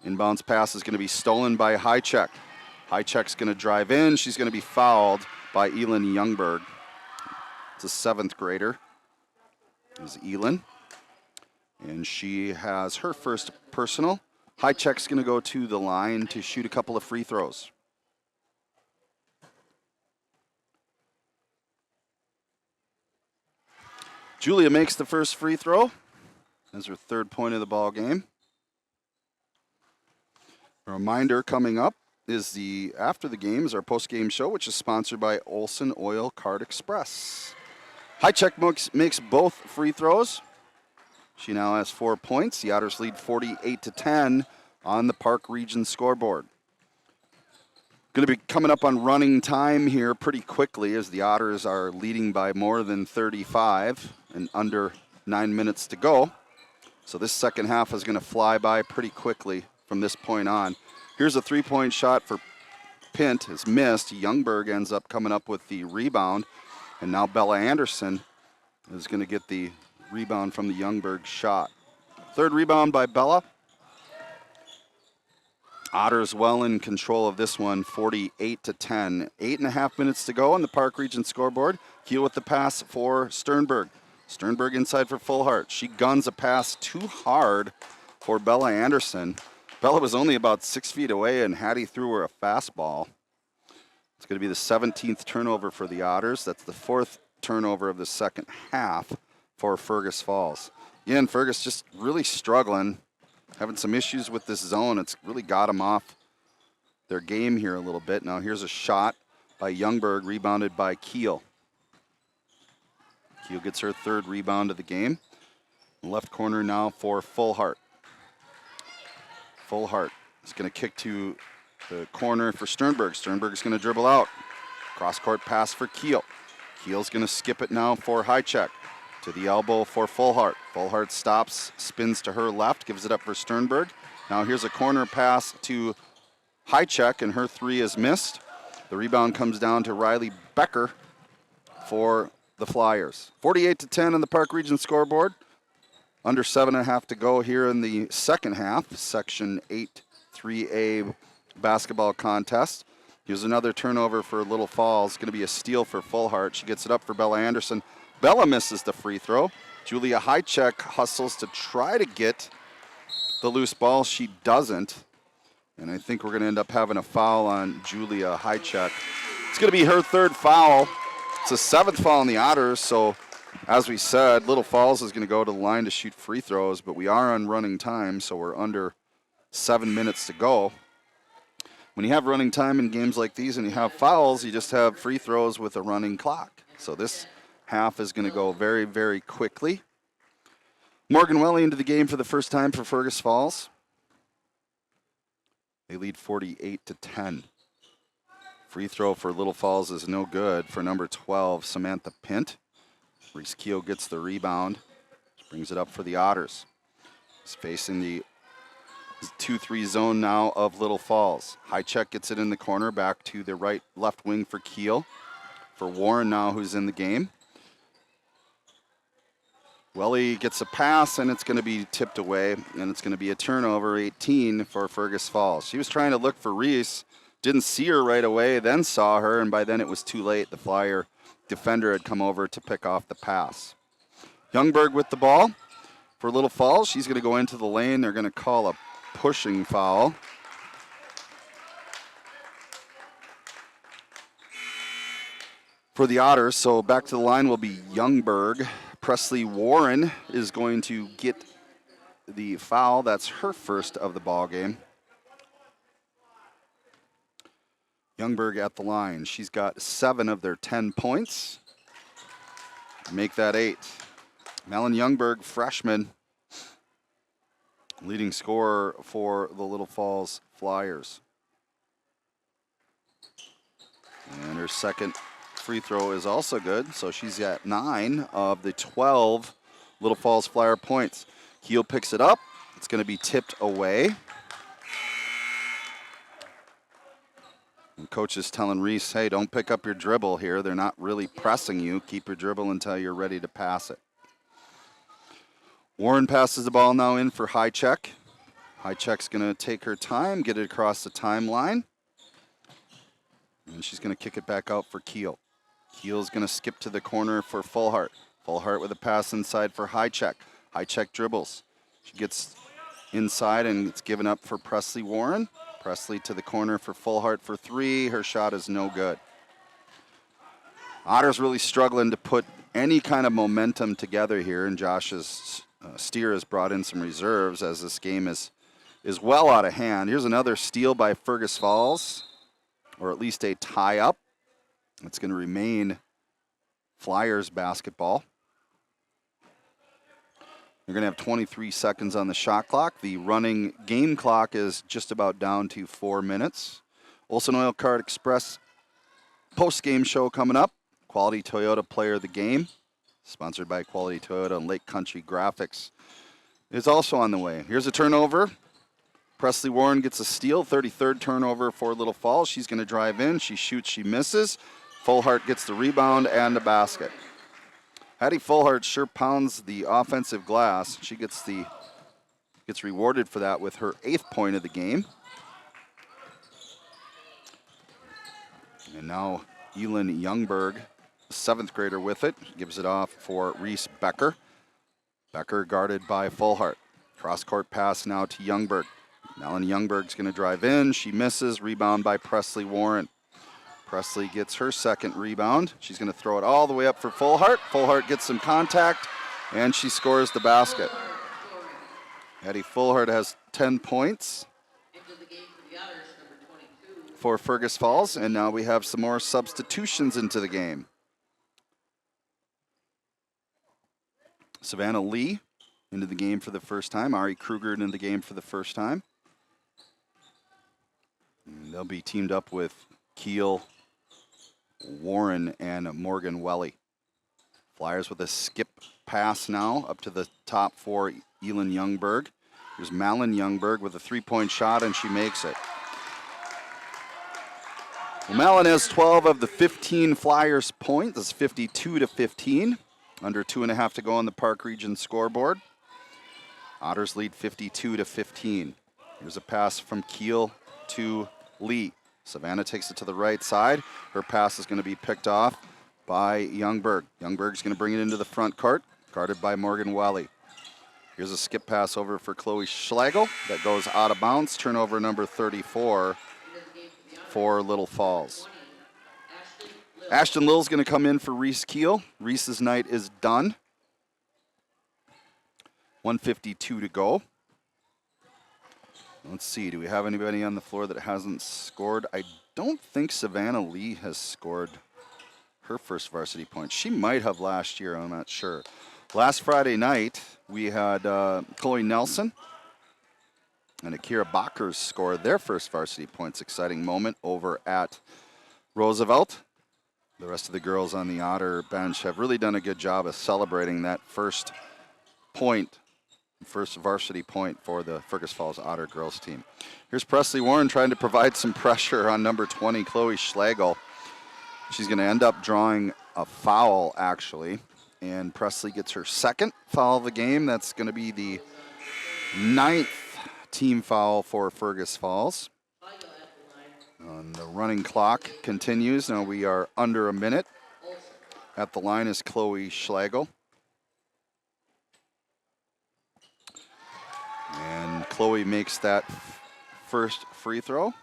Inbounds pass is going to be stolen by Highcheck. Highcheck's going to drive in. She's going to be fouled by Elin Youngberg. It's a 7th grader. This is Elin. And she has her first personal. Highcheck's going to go to the line to shoot a couple of free throws. Julia makes the first free throw. That's her 3rd point of the ball game. A reminder coming up is after the game is our post-game show, which is sponsored by Olson Oil Card Express. Highcheck makes both free throws. She now has 4 points. The Otters lead 48-10 on the Park Region scoreboard. Going to be coming up on running time here pretty quickly as the Otters are leading by more than 35 and under 9 minutes to go. So this second half is going to fly by pretty quickly from this point on. Here's a 3-point shot for Pint. It's missed. Youngberg ends up coming up with the rebound. And now Bella Anderson is going to get the rebound from the Youngberg shot. 3rd rebound by Bella. Otters well in control of this one, 48-10. 8.5 minutes to go on the Park Region scoreboard. Keel with the pass for Sternberg. Sternberg inside for Fullhart. She guns a pass too hard for Bella Anderson. Bella was only about 6 feet away, and Hattie threw her a fastball. It's going to be the 17th turnover for the Otters. That's the 4th turnover of the second half for Fergus Falls. Again, Fergus just really struggling, having some issues with this zone. It's really got them off their game here a little bit. Now here's a shot by Youngberg, rebounded by Keel. Keel gets her 3rd rebound of the game. Left corner now for Fullhart. Fullhart is going to kick to the corner for Sternberg. Sternberg's going to dribble out. Cross-court pass for Keel. Keel's going to skip it now for Highcheck. To the elbow for Fullhart. Fullhart stops, spins to her left, gives it up for Sternberg. Now here's a corner pass to Highcheck, and her 3 is missed. The rebound comes down to Riley Becker for the Flyers. 48-10 on the Park Region scoreboard. Under 7.5 to go here in the second half, Section 8 3A basketball contest. Here's another turnover for Little Falls. Going to be a steal for Fullhart. She gets it up for Bella Anderson. Bella misses the free throw. Julia Highcheck hustles to try to get the loose ball. She doesn't. And I think we're going to end up having a foul on Julia Highcheck. It's going to be her 3rd foul. It's a 7th foul on the Otters, so as we said, Little Falls is going to go to the line to shoot free throws, but we are on running time, so we're under 7 minutes to go. When you have running time in games like these and you have fouls, you just have free throws with a running clock. So this half is going to go very, very quickly. Morgan Welly into the game for the first time for Fergus Falls. They lead 48-10. Free throw for Little Falls is no good for number 12, Samantha Pint. Reese Keogh gets the rebound, brings it up for the Otters. He's facing the 2-3 zone now of Little Falls. Highcheck gets it in the corner, back to the left wing for Keel. For Warren now, who's in the game. Welly gets a pass, and it's going to be tipped away, and it's going to be a turnover, 18 for Fergus Falls. She was trying to look for Reese, didn't see her right away, then saw her, and by then it was too late. The Flyer defender had come over to pick off the pass. Youngberg with the ball for Little Falls. She's going to go into the lane. They're going to call a pushing foul. For the Otters, so back to the line will be Youngberg. Presley Warren is going to get the foul. That's her first of the ball game. Youngberg at the line. She's got 7 of their 10 points. Make that 8. Malin Youngberg, freshman, leading scorer for the Little Falls Flyers. And her second free throw is also good, so she's at 9 of the 12 Little Falls Flyer points. Keel picks it up. It's going to be tipped away. And coach is telling Reese, hey, don't pick up your dribble here. They're not really pressing you. Keep your dribble until you're ready to pass it. Warren passes the ball now in for High Check. High Check's going to take her time, get it across the timeline. And she's going to kick it back out for Keel. Keel's going to skip to the corner for Fullhart. Fullhart with a pass inside for High Check. High Check dribbles. She gets inside and it's given up for Presley Warren. Presley to the corner for Fullhart for 3. Her shot is no good. Otters really struggling to put any kind of momentum together here, and Josh's Steer has brought in some reserves as this game is well out of hand. Here's another steal by Fergus Falls, or at least a tie-up. It's going to remain Flyers basketball. You're going to have 23 seconds on the shot clock. The running game clock is just about down to 4 minutes. Olson Oil Card Express post-game show coming up. Quality Toyota Player of the Game, sponsored by Quality Toyota and Lake Country Graphics, is also on the way. Here's a turnover. Presley Warren gets a steal, 33rd turnover for Little Falls. She's going to drive in. She shoots, she misses. Fullhart gets the rebound and the basket. Hattie Fullhart sure pounds the offensive glass. She gets rewarded for that with her 8th point of the game. And now Elin Youngberg, 7th grader, with it. Gives it off for Reese Becker. Becker guarded by Fullhart. Cross-court pass now to Youngberg. Malin Youngberg's going to drive in. She misses. Rebound by Presley Warren. Presley gets her 2nd rebound. She's going to throw it all the way up for Fullhart. Fullhart gets some contact, and she scores the basket. Eddie Fullhart has 10 points for Fergus Falls, and now we have some more substitutions into the game. Savannah Lee into the game for the first time. Ari Kruger into the game for the first time. And they'll be teamed up with Keel, Warren, and Morgan Welly. Flyers with a skip pass now up to the top for Elin Youngberg. Here's Malin Youngberg with a 3-point shot, and she makes it. Well, Malin has 12 of the 15 Flyers points. That's 52-15. Under 2.5 to go on the Park Region scoreboard. Otters lead 52-15. Here's a pass from Keel to Lee. Savannah takes it to the right side. Her pass is going to be picked off by Youngberg. Youngberg's going to bring it into the front court, guarded by Morgan Welly. Here's a skip pass over for Chloe Schlegel that goes out of bounds. Turnover number 34 for Little Falls. Ashton Lill's going to come in for Reese Keel. Reese's night is done. 1:52 to go. Let's see, do we have anybody on the floor that hasn't scored? I don't think Savannah Lee has scored her first varsity point. She might have last year, I'm not sure. Last Friday night, we had Chloe Nelson and Akira Bakers scored their first varsity points. Exciting moment over at Roosevelt. The rest of the girls on the Otter bench have really done a good job of celebrating that first varsity point for the Fergus Falls Otter girls team. Here's Presley Warren trying to provide some pressure on number 20, Chloe Schlegel. She's going to end up drawing a foul, actually, and Presley gets her 2nd foul of the game. That's going to be the 9th team foul for Fergus Falls. And the running clock continues. Now we are under a minute. At the line is Chloe Schlegel. And Chloe makes that first free throw.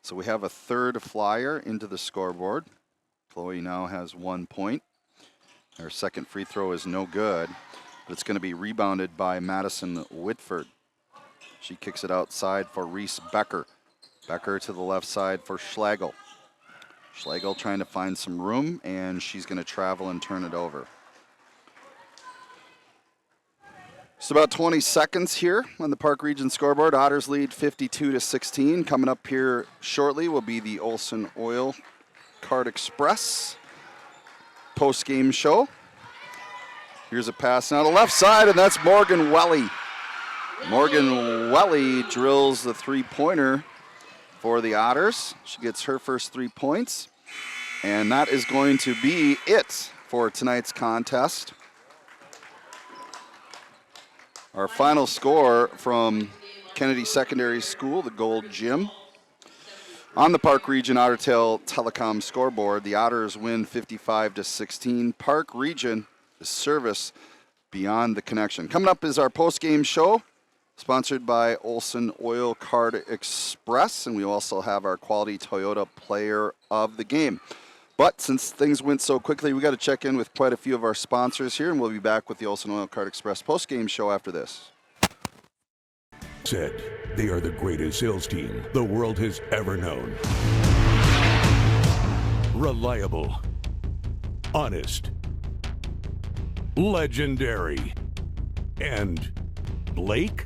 So we have a 3rd Flyer into the scoreboard. Chloe now has 1 point. Her 2nd free throw is no good, but it's going to be rebounded by Madison Whitford. She kicks it outside for Reese Becker. Becker to the left side for Schlegel. Schlegel trying to find some room, and she's going to travel and turn it over. It's about 20 seconds here on the Park Region scoreboard. Otters lead 52-16. Coming up here shortly will be the Olson Oil Card Express post-game show. Here's a pass now to the left side, and that's Morgan Welly. Morgan Welly drills the three-pointer for the Otters. She gets her first 3 points, and that is going to be it for tonight's contest. Our final score from Kennedy Secondary School, the Gold Gym. On the Park Region Ottertail Telecom scoreboard, the Otters win 55-16. Park Region is service beyond the connection. Coming up is our post-game show, sponsored by Olson Oil Card Express, and we also have our Quality Toyota Player of the Game. But since things went so quickly, we got to check in with quite a few of our sponsors here, and we'll be back with the Olson Oil Card Express post-game show after this.
Said they are the greatest sales team the world has ever known. Reliable, honest, legendary, and Blake?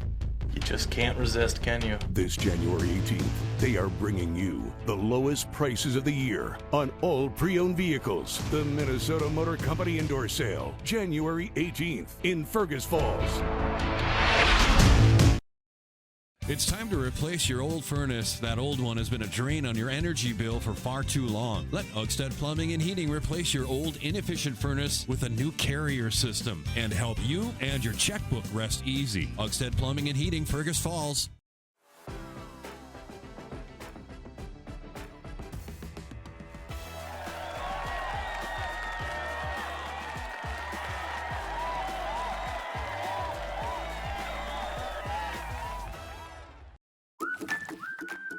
You just can't resist, can you?
This January 18th, they are bringing you the lowest prices of the year on all pre-owned vehicles. The Minnesota Motor Company Indoor Sale, January 18th in Fergus Falls.
It's time to replace your old furnace. That old one has been a drain on your energy bill for far too long. Let Otters Plumbing and Heating replace your old inefficient furnace with a new carrier system and help you and your checkbook rest easy. Otters Plumbing and Heating, Fergus Falls.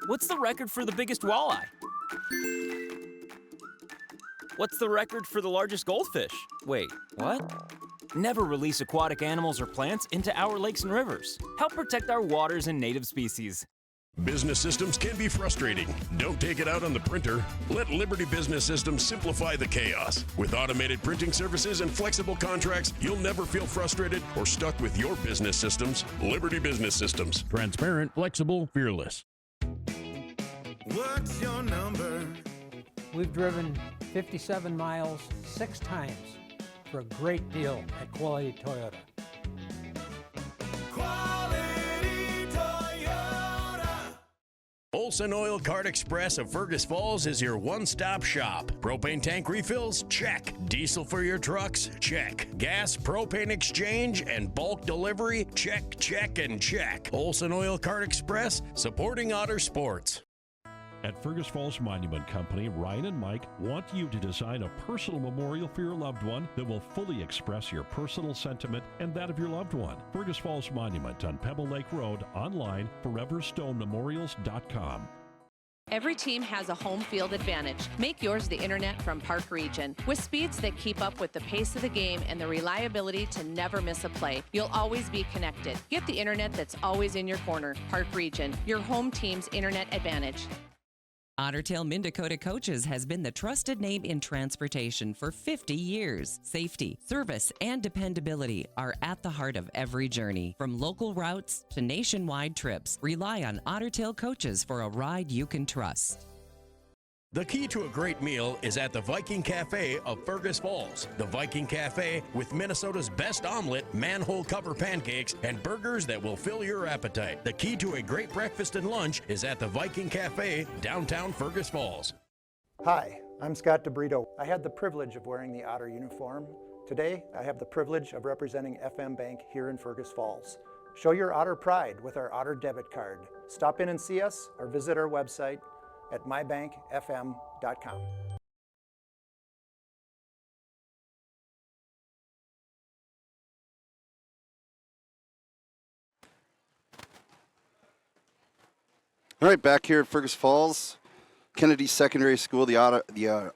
What's the record for the biggest walleye? What's the record for the largest goldfish? Wait, what? Never release aquatic animals or plants into our lakes and rivers. Help protect our waters and native species.
Business systems can be frustrating. Don't take it out on the printer. Let Liberty Business Systems simplify the chaos. With automated printing services and flexible contracts, you'll never feel frustrated or stuck with your business systems. Liberty Business Systems.
Transparent, flexible, fearless.
What's your number?
We've driven 57 miles 6 times for a great deal at Quality Toyota.
Quality Toyota.
Olson Oil Card Express of Fergus Falls is your one-stop shop. Propane tank refills? Check. Diesel for your trucks? Check. Gas, propane exchange, and bulk delivery? Check, check, and check. Olson Oil Card Express, supporting Otter sports.
At Fergus Falls Monument Company, Ryan and Mike want you to design a personal memorial for your loved one that will fully express your personal sentiment and that of your loved one. Fergus Falls Monument on Pebble Lake Road, online, foreverstonememorials.com.
Every team has a home field advantage. Make yours the internet from Park Region. With speeds that keep up with the pace of the game and the reliability to never miss a play, you'll always be connected. Get the internet that's always in your corner. Park Region, your home team's internet advantage.
Ottertail Minn-Dakota Coaches has been the trusted name in transportation for 50 years. Safety, service, and dependability are at the heart of every journey. From local routes to nationwide trips, rely on Ottertail Coaches for a ride you can trust.
The key to a great meal is at the Viking Cafe of Fergus Falls. The Viking Cafe with Minnesota's best omelet, manhole cover pancakes, and burgers that will fill your appetite. The key to a great breakfast and lunch is at the Viking Cafe, downtown Fergus Falls.
Hi, I'm Scott DeBrito. I had the privilege of wearing the Otter uniform. Today, I have the privilege of representing FM Bank here in Fergus Falls. Show your Otter pride with our Otter debit card. Stop in and see us or visit our website at mybankfm.com.
All right, back here at Fergus Falls, Kennedy Secondary School, the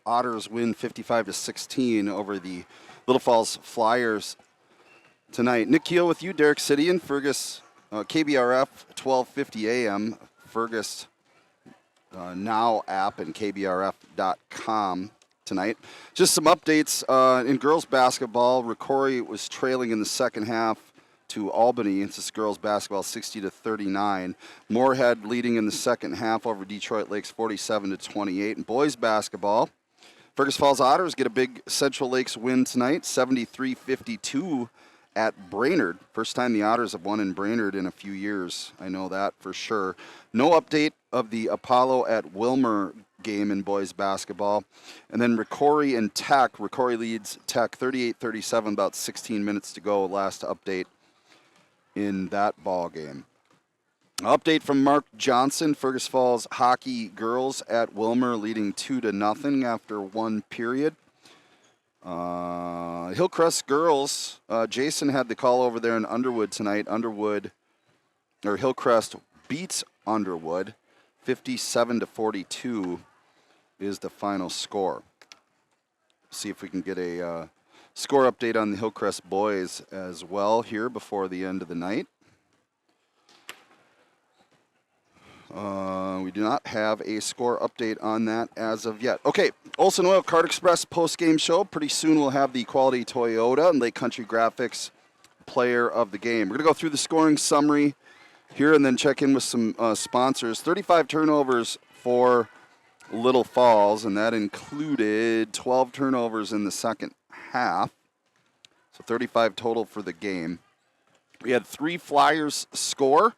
Otters win 55-16 over the Little Falls Flyers tonight. Nick Keel with you, Derek City in Fergus, KBRF 1250 AM, Fergus Now app and KBRF.com tonight. Just some updates in girls basketball. Ricori was trailing in the second half to Albany. It's this girls basketball 60-39. Moorhead leading in the second half over Detroit Lakes 47-28. And boys basketball, Fergus Falls Otters get a big Central Lakes win tonight, 73-52 at Brainerd. First time the Otters have won in Brainerd in a few years. I know that for sure. No update of the Apollo at Wilmer game in boys basketball. And then Ricori and Tech. Ricori leads Tech 38-37, about 16 minutes to go. Last update in that ball game. Update from Mark Johnson. Fergus Falls hockey girls at Wilmer leading 2-0 after one period. Hillcrest girls, Jason had the call over there in Underwood tonight. Hillcrest beats Underwood 57-42 is the final score. See if we can get a score update on the Hillcrest boys as well here before the end of the night. We do not have a score update on that as of yet. Okay, Olson Oil Card Express post-game show. Pretty soon we'll have the Quality Toyota and Lake Country Graphics player of the game. We're going to go through the scoring summary here and then check in with some sponsors. 35 turnovers for Little Falls, and that included 12 turnovers in the second half. So 35 total for the game. We had 3 Flyers score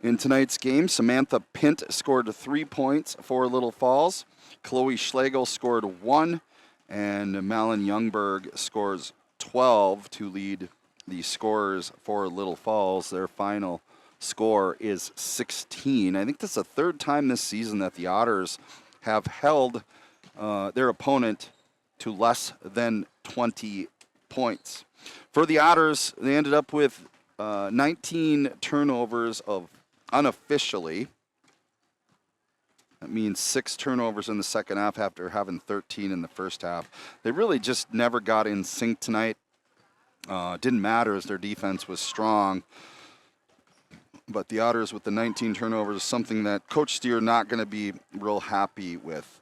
in tonight's game. Samantha Pint scored 3 points for Little Falls. Chloe Schlegel scored 1, and Malin Youngberg scores 12 to lead the scorers for Little Falls. Their final score is 16. I think this is the third time this season that the Otters have held their opponent to less than 20 points. For the Otters, they ended up with 19 turnovers of unofficially. That means 6 turnovers in the second half after having 13 in the first half. They really just never got in sync tonight. Didn't matter as their defense was strong. But the Otters with the 19 turnovers is something that Coach Steer not going to be real happy with.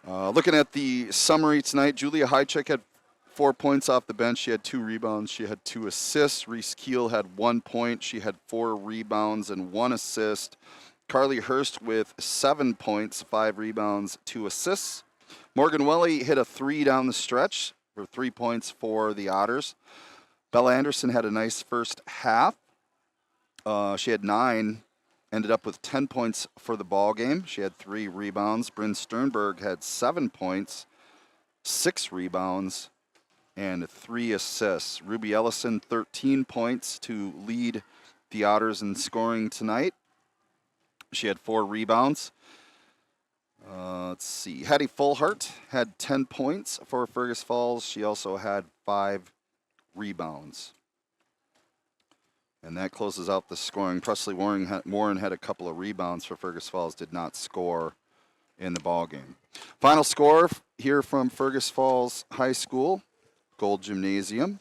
Looking at the summary tonight, Julia Hychek had 4 points off the bench. She had 2 rebounds. She had 2 assists. Reese Keel had 1 point. She had 4 rebounds and 1 assist. Carly Hurst with 7 points, 5 rebounds, 2 assists. Morgan Welly hit a 3 down the stretch for 3 points for the Otters. Bella Anderson had a nice first half. She had 9, ended up with 10 points for the ball game. She had 3 rebounds. Bryn Sternberg had 7 points, 6 rebounds, and 3 assists. Ruby Ellison, 13 points to lead the Otters in scoring tonight. She had 4 rebounds. Let's see. Hattie Fullhart had 10 points for Fergus Falls. She also had 5 rebounds. And that closes out the scoring. Presley Warren had a couple of rebounds for Fergus Falls, did not score in the ball game. Final score here from Fergus Falls High School, Gold Gymnasium.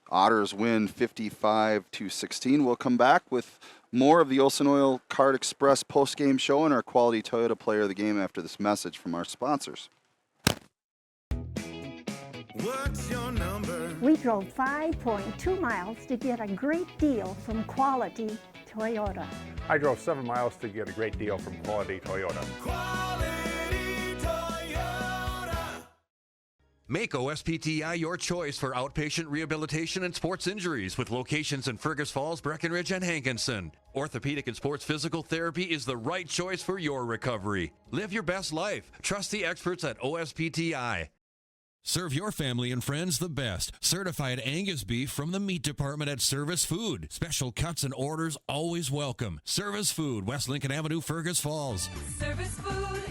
Otters win 55-16. We'll come back with more of the Olson Oil Card Express post-game show and our Quality Toyota player of the game after this message from our sponsors.
What's your number?
We drove 5.2 miles to get a great deal from Quality Toyota.
I drove 7 miles to get a great deal from Quality Toyota.
Make OSPTI your choice for outpatient rehabilitation and sports injuries with locations in Fergus Falls, Breckenridge, and Hankinson. Orthopedic and sports physical therapy is the right choice for your recovery. Live your best life. Trust the experts at OSPTI. Serve your family and friends the best. Certified Angus beef from the meat department at Service Food. Special cuts and orders always welcome. Service Food, West Lincoln Avenue, Fergus Falls.
Service Food.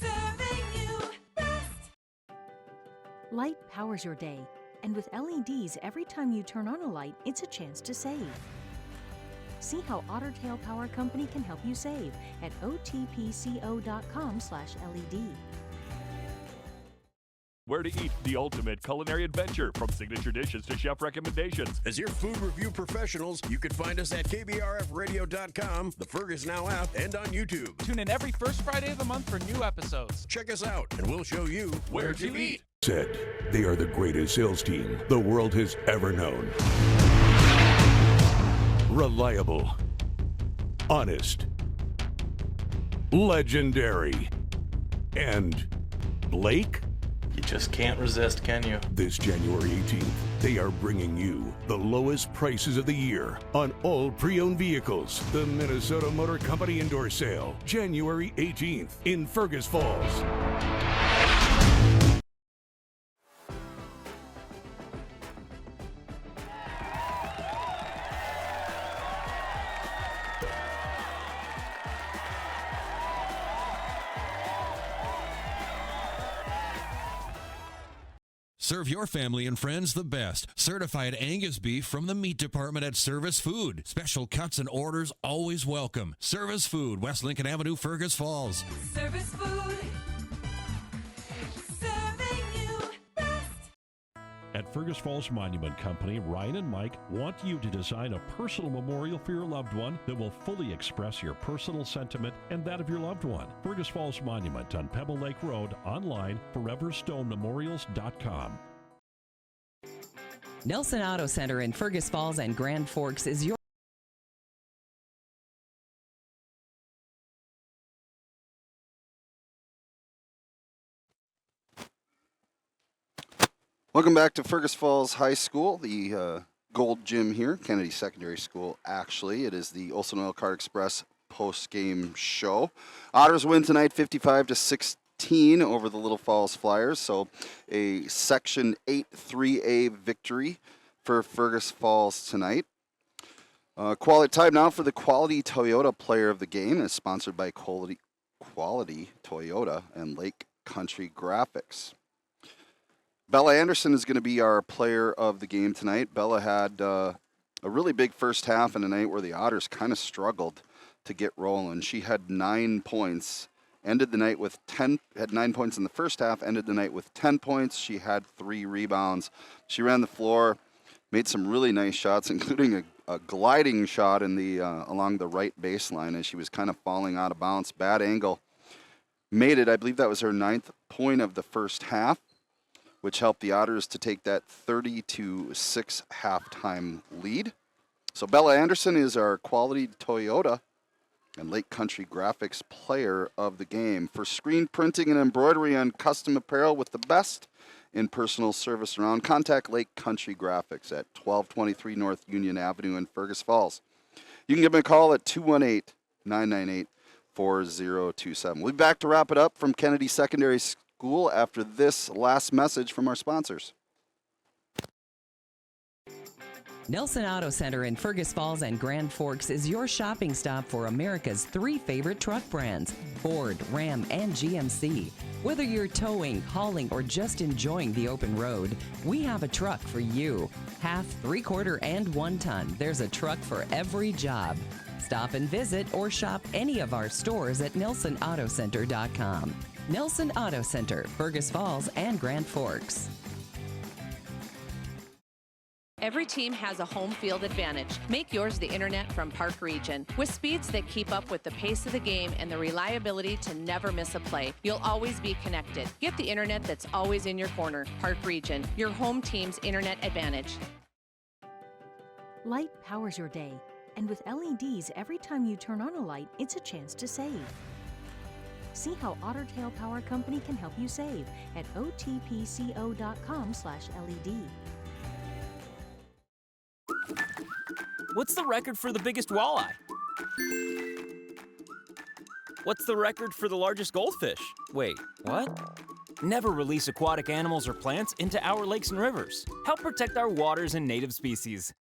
Serving you best.
Light powers your day, and with LEDs, every time you turn on a light, it's a chance to save. See how Otter Tail Power Company can help you save at otpco.com/LED.
Where to eat, the ultimate culinary adventure, from signature dishes to chef recommendations.
As your food review professionals, you can find us at KBRFradio.com, the Fergus Now app, and on YouTube.
Tune in every first Friday of the month for new episodes.
Check us out, and we'll show you
where to eat.
Said they are the greatest sales team the world has ever known. Reliable, honest, legendary, and Blake?
You just can't resist, can you?
This January 18th, they are bringing you the lowest prices of the year on all pre-owned vehicles. The Minnesota Motor Company Indoor Sale, January 18th in Fergus Falls.
Serve your family and friends the best. Certified Angus beef from the meat department at Service Food. Special cuts and orders always welcome. Service Food, West Lincoln Avenue, Fergus Falls.
Service Food. Serving you best.
At Fergus Falls Monument Company, Ryan and Mike want you to design a personal memorial for your loved one that will fully express your personal sentiment and that of your loved one. Fergus Falls Monument on Pebble Lake Road, online, foreverstonememorials.com.
Nelson Auto Center in Fergus Falls and Grand Forks is your
Welcome back to Fergus Falls High School, the Gold Gym here, Kennedy Secondary School. Actually, it is the Olson Oil Car Express post-game show. Otters win tonight 55-16 over the Little Falls Flyers, so a Section 8 3A victory for Fergus Falls tonight. Quality time now for the Quality Toyota Player of the Game, is sponsored by Quality Toyota and Lake Country Graphics. Bella Anderson is going to be our player of the game tonight. Bella had a really big first half in a night where the Otters kind of struggled to get rolling. She had 9 points, ended the night with 10, had 9 points in the first half, ended the night with 10 points. She had 3 rebounds. She ran the floor, made some really nice shots, including a gliding shot in the along the right baseline as she was kind of falling out of bounds. Bad angle. Made it. I believe that was her 9th point of the first half, which helped the Otters to take that 30-6 halftime lead. So Bella Anderson is our Quality Toyota and Lake Country Graphics player of the game. For screen printing and embroidery on custom apparel with the best in personal service around, contact Lake Country Graphics at 1223 North Union Avenue in Fergus Falls. You can give them a call at 218-998-4027. We'll be back to wrap it up from Kennedy Secondary School after this last message from our sponsors.
Nelson Auto Center in Fergus Falls and Grand Forks is your shopping stop for America's 3 favorite truck brands, Ford, Ram, and GMC. Whether you're towing, hauling, or just enjoying the open road, we have a truck for you. Half, 3/4, and 1 ton. There's a truck for every job. Stop and visit or shop any of our stores at NelsonAutoCenter.com. Nelson Auto Center, Fergus Falls and Grand Forks.
Every team has a home field advantage. Make yours the internet from Park Region. With speeds that keep up with the pace of the game and the reliability to never miss a play, you'll always be connected. Get the internet that's always in your corner. Park Region, your home team's internet advantage.
Light powers your day, and with LEDs, every time you turn on a light, it's a chance to save. See how Otter Tail Power Company can help you save at otpco.com/LED.
What's the record for the biggest walleye? What's the record for the largest goldfish? Wait, what? Never release aquatic animals or plants into our lakes and rivers. Help protect our waters and native species.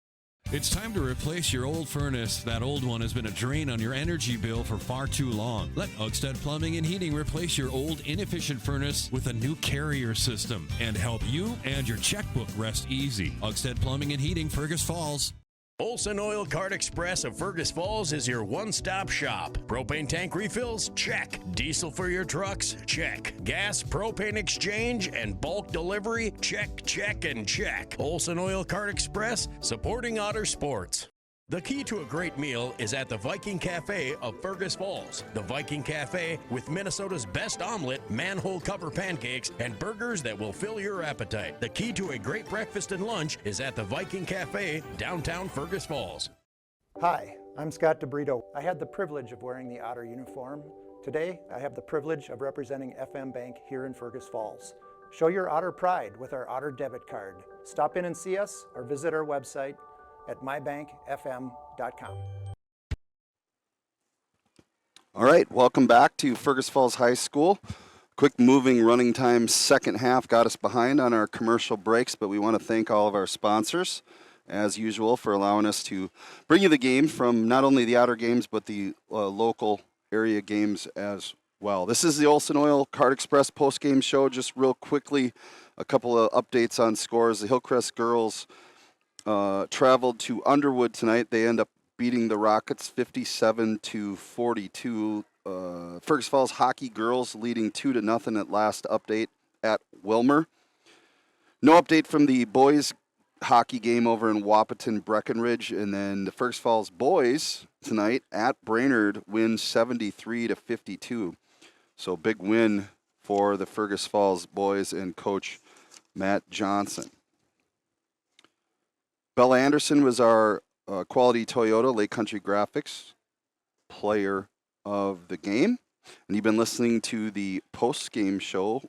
It's time to replace your old furnace. That old one has been a drain on your energy bill for far too long. Let Otters Plumbing and Heating replace your old inefficient furnace with a new carrier system and help you and your checkbook rest easy. Otters Plumbing and Heating, Fergus Falls.
Olson Oil Cart Express of Fergus Falls is your one-stop shop. Propane tank refills? Check. Diesel for your trucks? Check. Gas, propane exchange, and bulk delivery? Check, check, and check. Olson Oil Cart Express, supporting Otter sports. The key to a great meal is at the Viking Cafe of Fergus Falls. The Viking Cafe with Minnesota's best omelet, manhole cover pancakes, and burgers that will fill your appetite. The key to a great breakfast and lunch is at the Viking Cafe, downtown Fergus Falls.
Hi, I'm Scott DeBrito. I had the privilege of wearing the Otter uniform. Today, I have the privilege of representing FM Bank here in Fergus Falls. Show your Otter pride with our Otter debit card. Stop in and see us or visit our website at mybankfm.com.
All right, welcome back to Fergus Falls High School. Quick moving running time second half got us behind on our commercial breaks, but we want to thank all of our sponsors, as usual, for allowing us to bring you the game from not only the Otter games, but the local area games as well. This is the Olson Oil Cart Express post-game show. Just real quickly, a couple of updates on scores. The Hillcrest girls traveled to Underwood tonight. They end up beating the Rockets 57-42. Fergus Falls hockey girls leading 2-0 at last update at Wilmer. No update from the boys hockey game over in Wahpeton Breckenridge, and then the Fergus Falls boys tonight at Brainerd win 73-52. So big win for the Fergus Falls boys and coach Matt Johnson. Bella Anderson was our Quality Toyota Lake Country Graphics player of the game. And you've been listening to the post-game show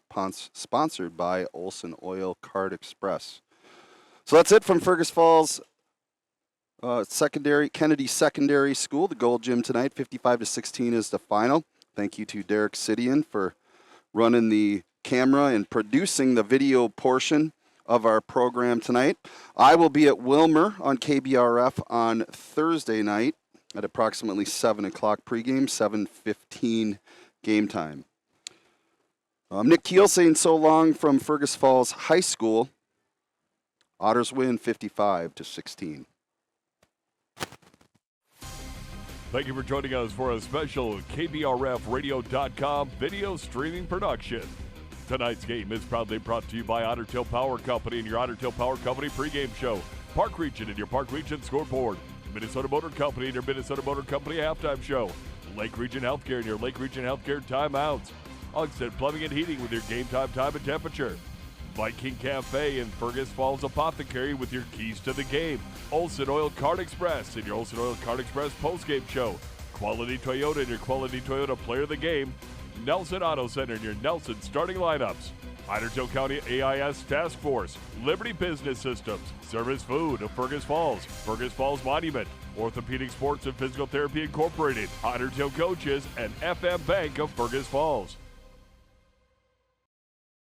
sponsored by Olson Oil Cart Express. So that's it from Fergus Falls Kennedy Secondary School. The Gold Gym tonight, 55-16 is the final. Thank you to Derek Sidian for running the camera and producing the video portion of our program tonight. I will be at Wilmer on KBRF on Thursday night at approximately 7 o'clock pregame, 7:15 game time. Nick Keel saying so long from Fergus Falls High School. Otters win 55-16.
Thank you for joining us for a special KBRFradio.com video streaming production. Tonight's game is proudly brought to you by Otter Tail Power Company and your Otter Tail Power Company pregame show. Park Region and your Park Region scoreboard. Minnesota Motor Company and your Minnesota Motor Company halftime show. Lake Region Healthcare and your Lake Region Healthcare timeouts. Oxted Plumbing and Heating with your game time and temperature. Viking Cafe and Fergus Falls Apothecary with your keys to the game. Olson Oil Cart Express and your Olson Oil Cart Express postgame show. Quality Toyota and your Quality Toyota player of the game. Nelson Auto Center and your Nelson starting lineups. Idaho County AIS Task Force, Liberty Business Systems, Service Food of Fergus Falls Monument, Orthopedic Sports and Physical Therapy Incorporated, Otter Tail Coaches, and FM Bank of Fergus Falls.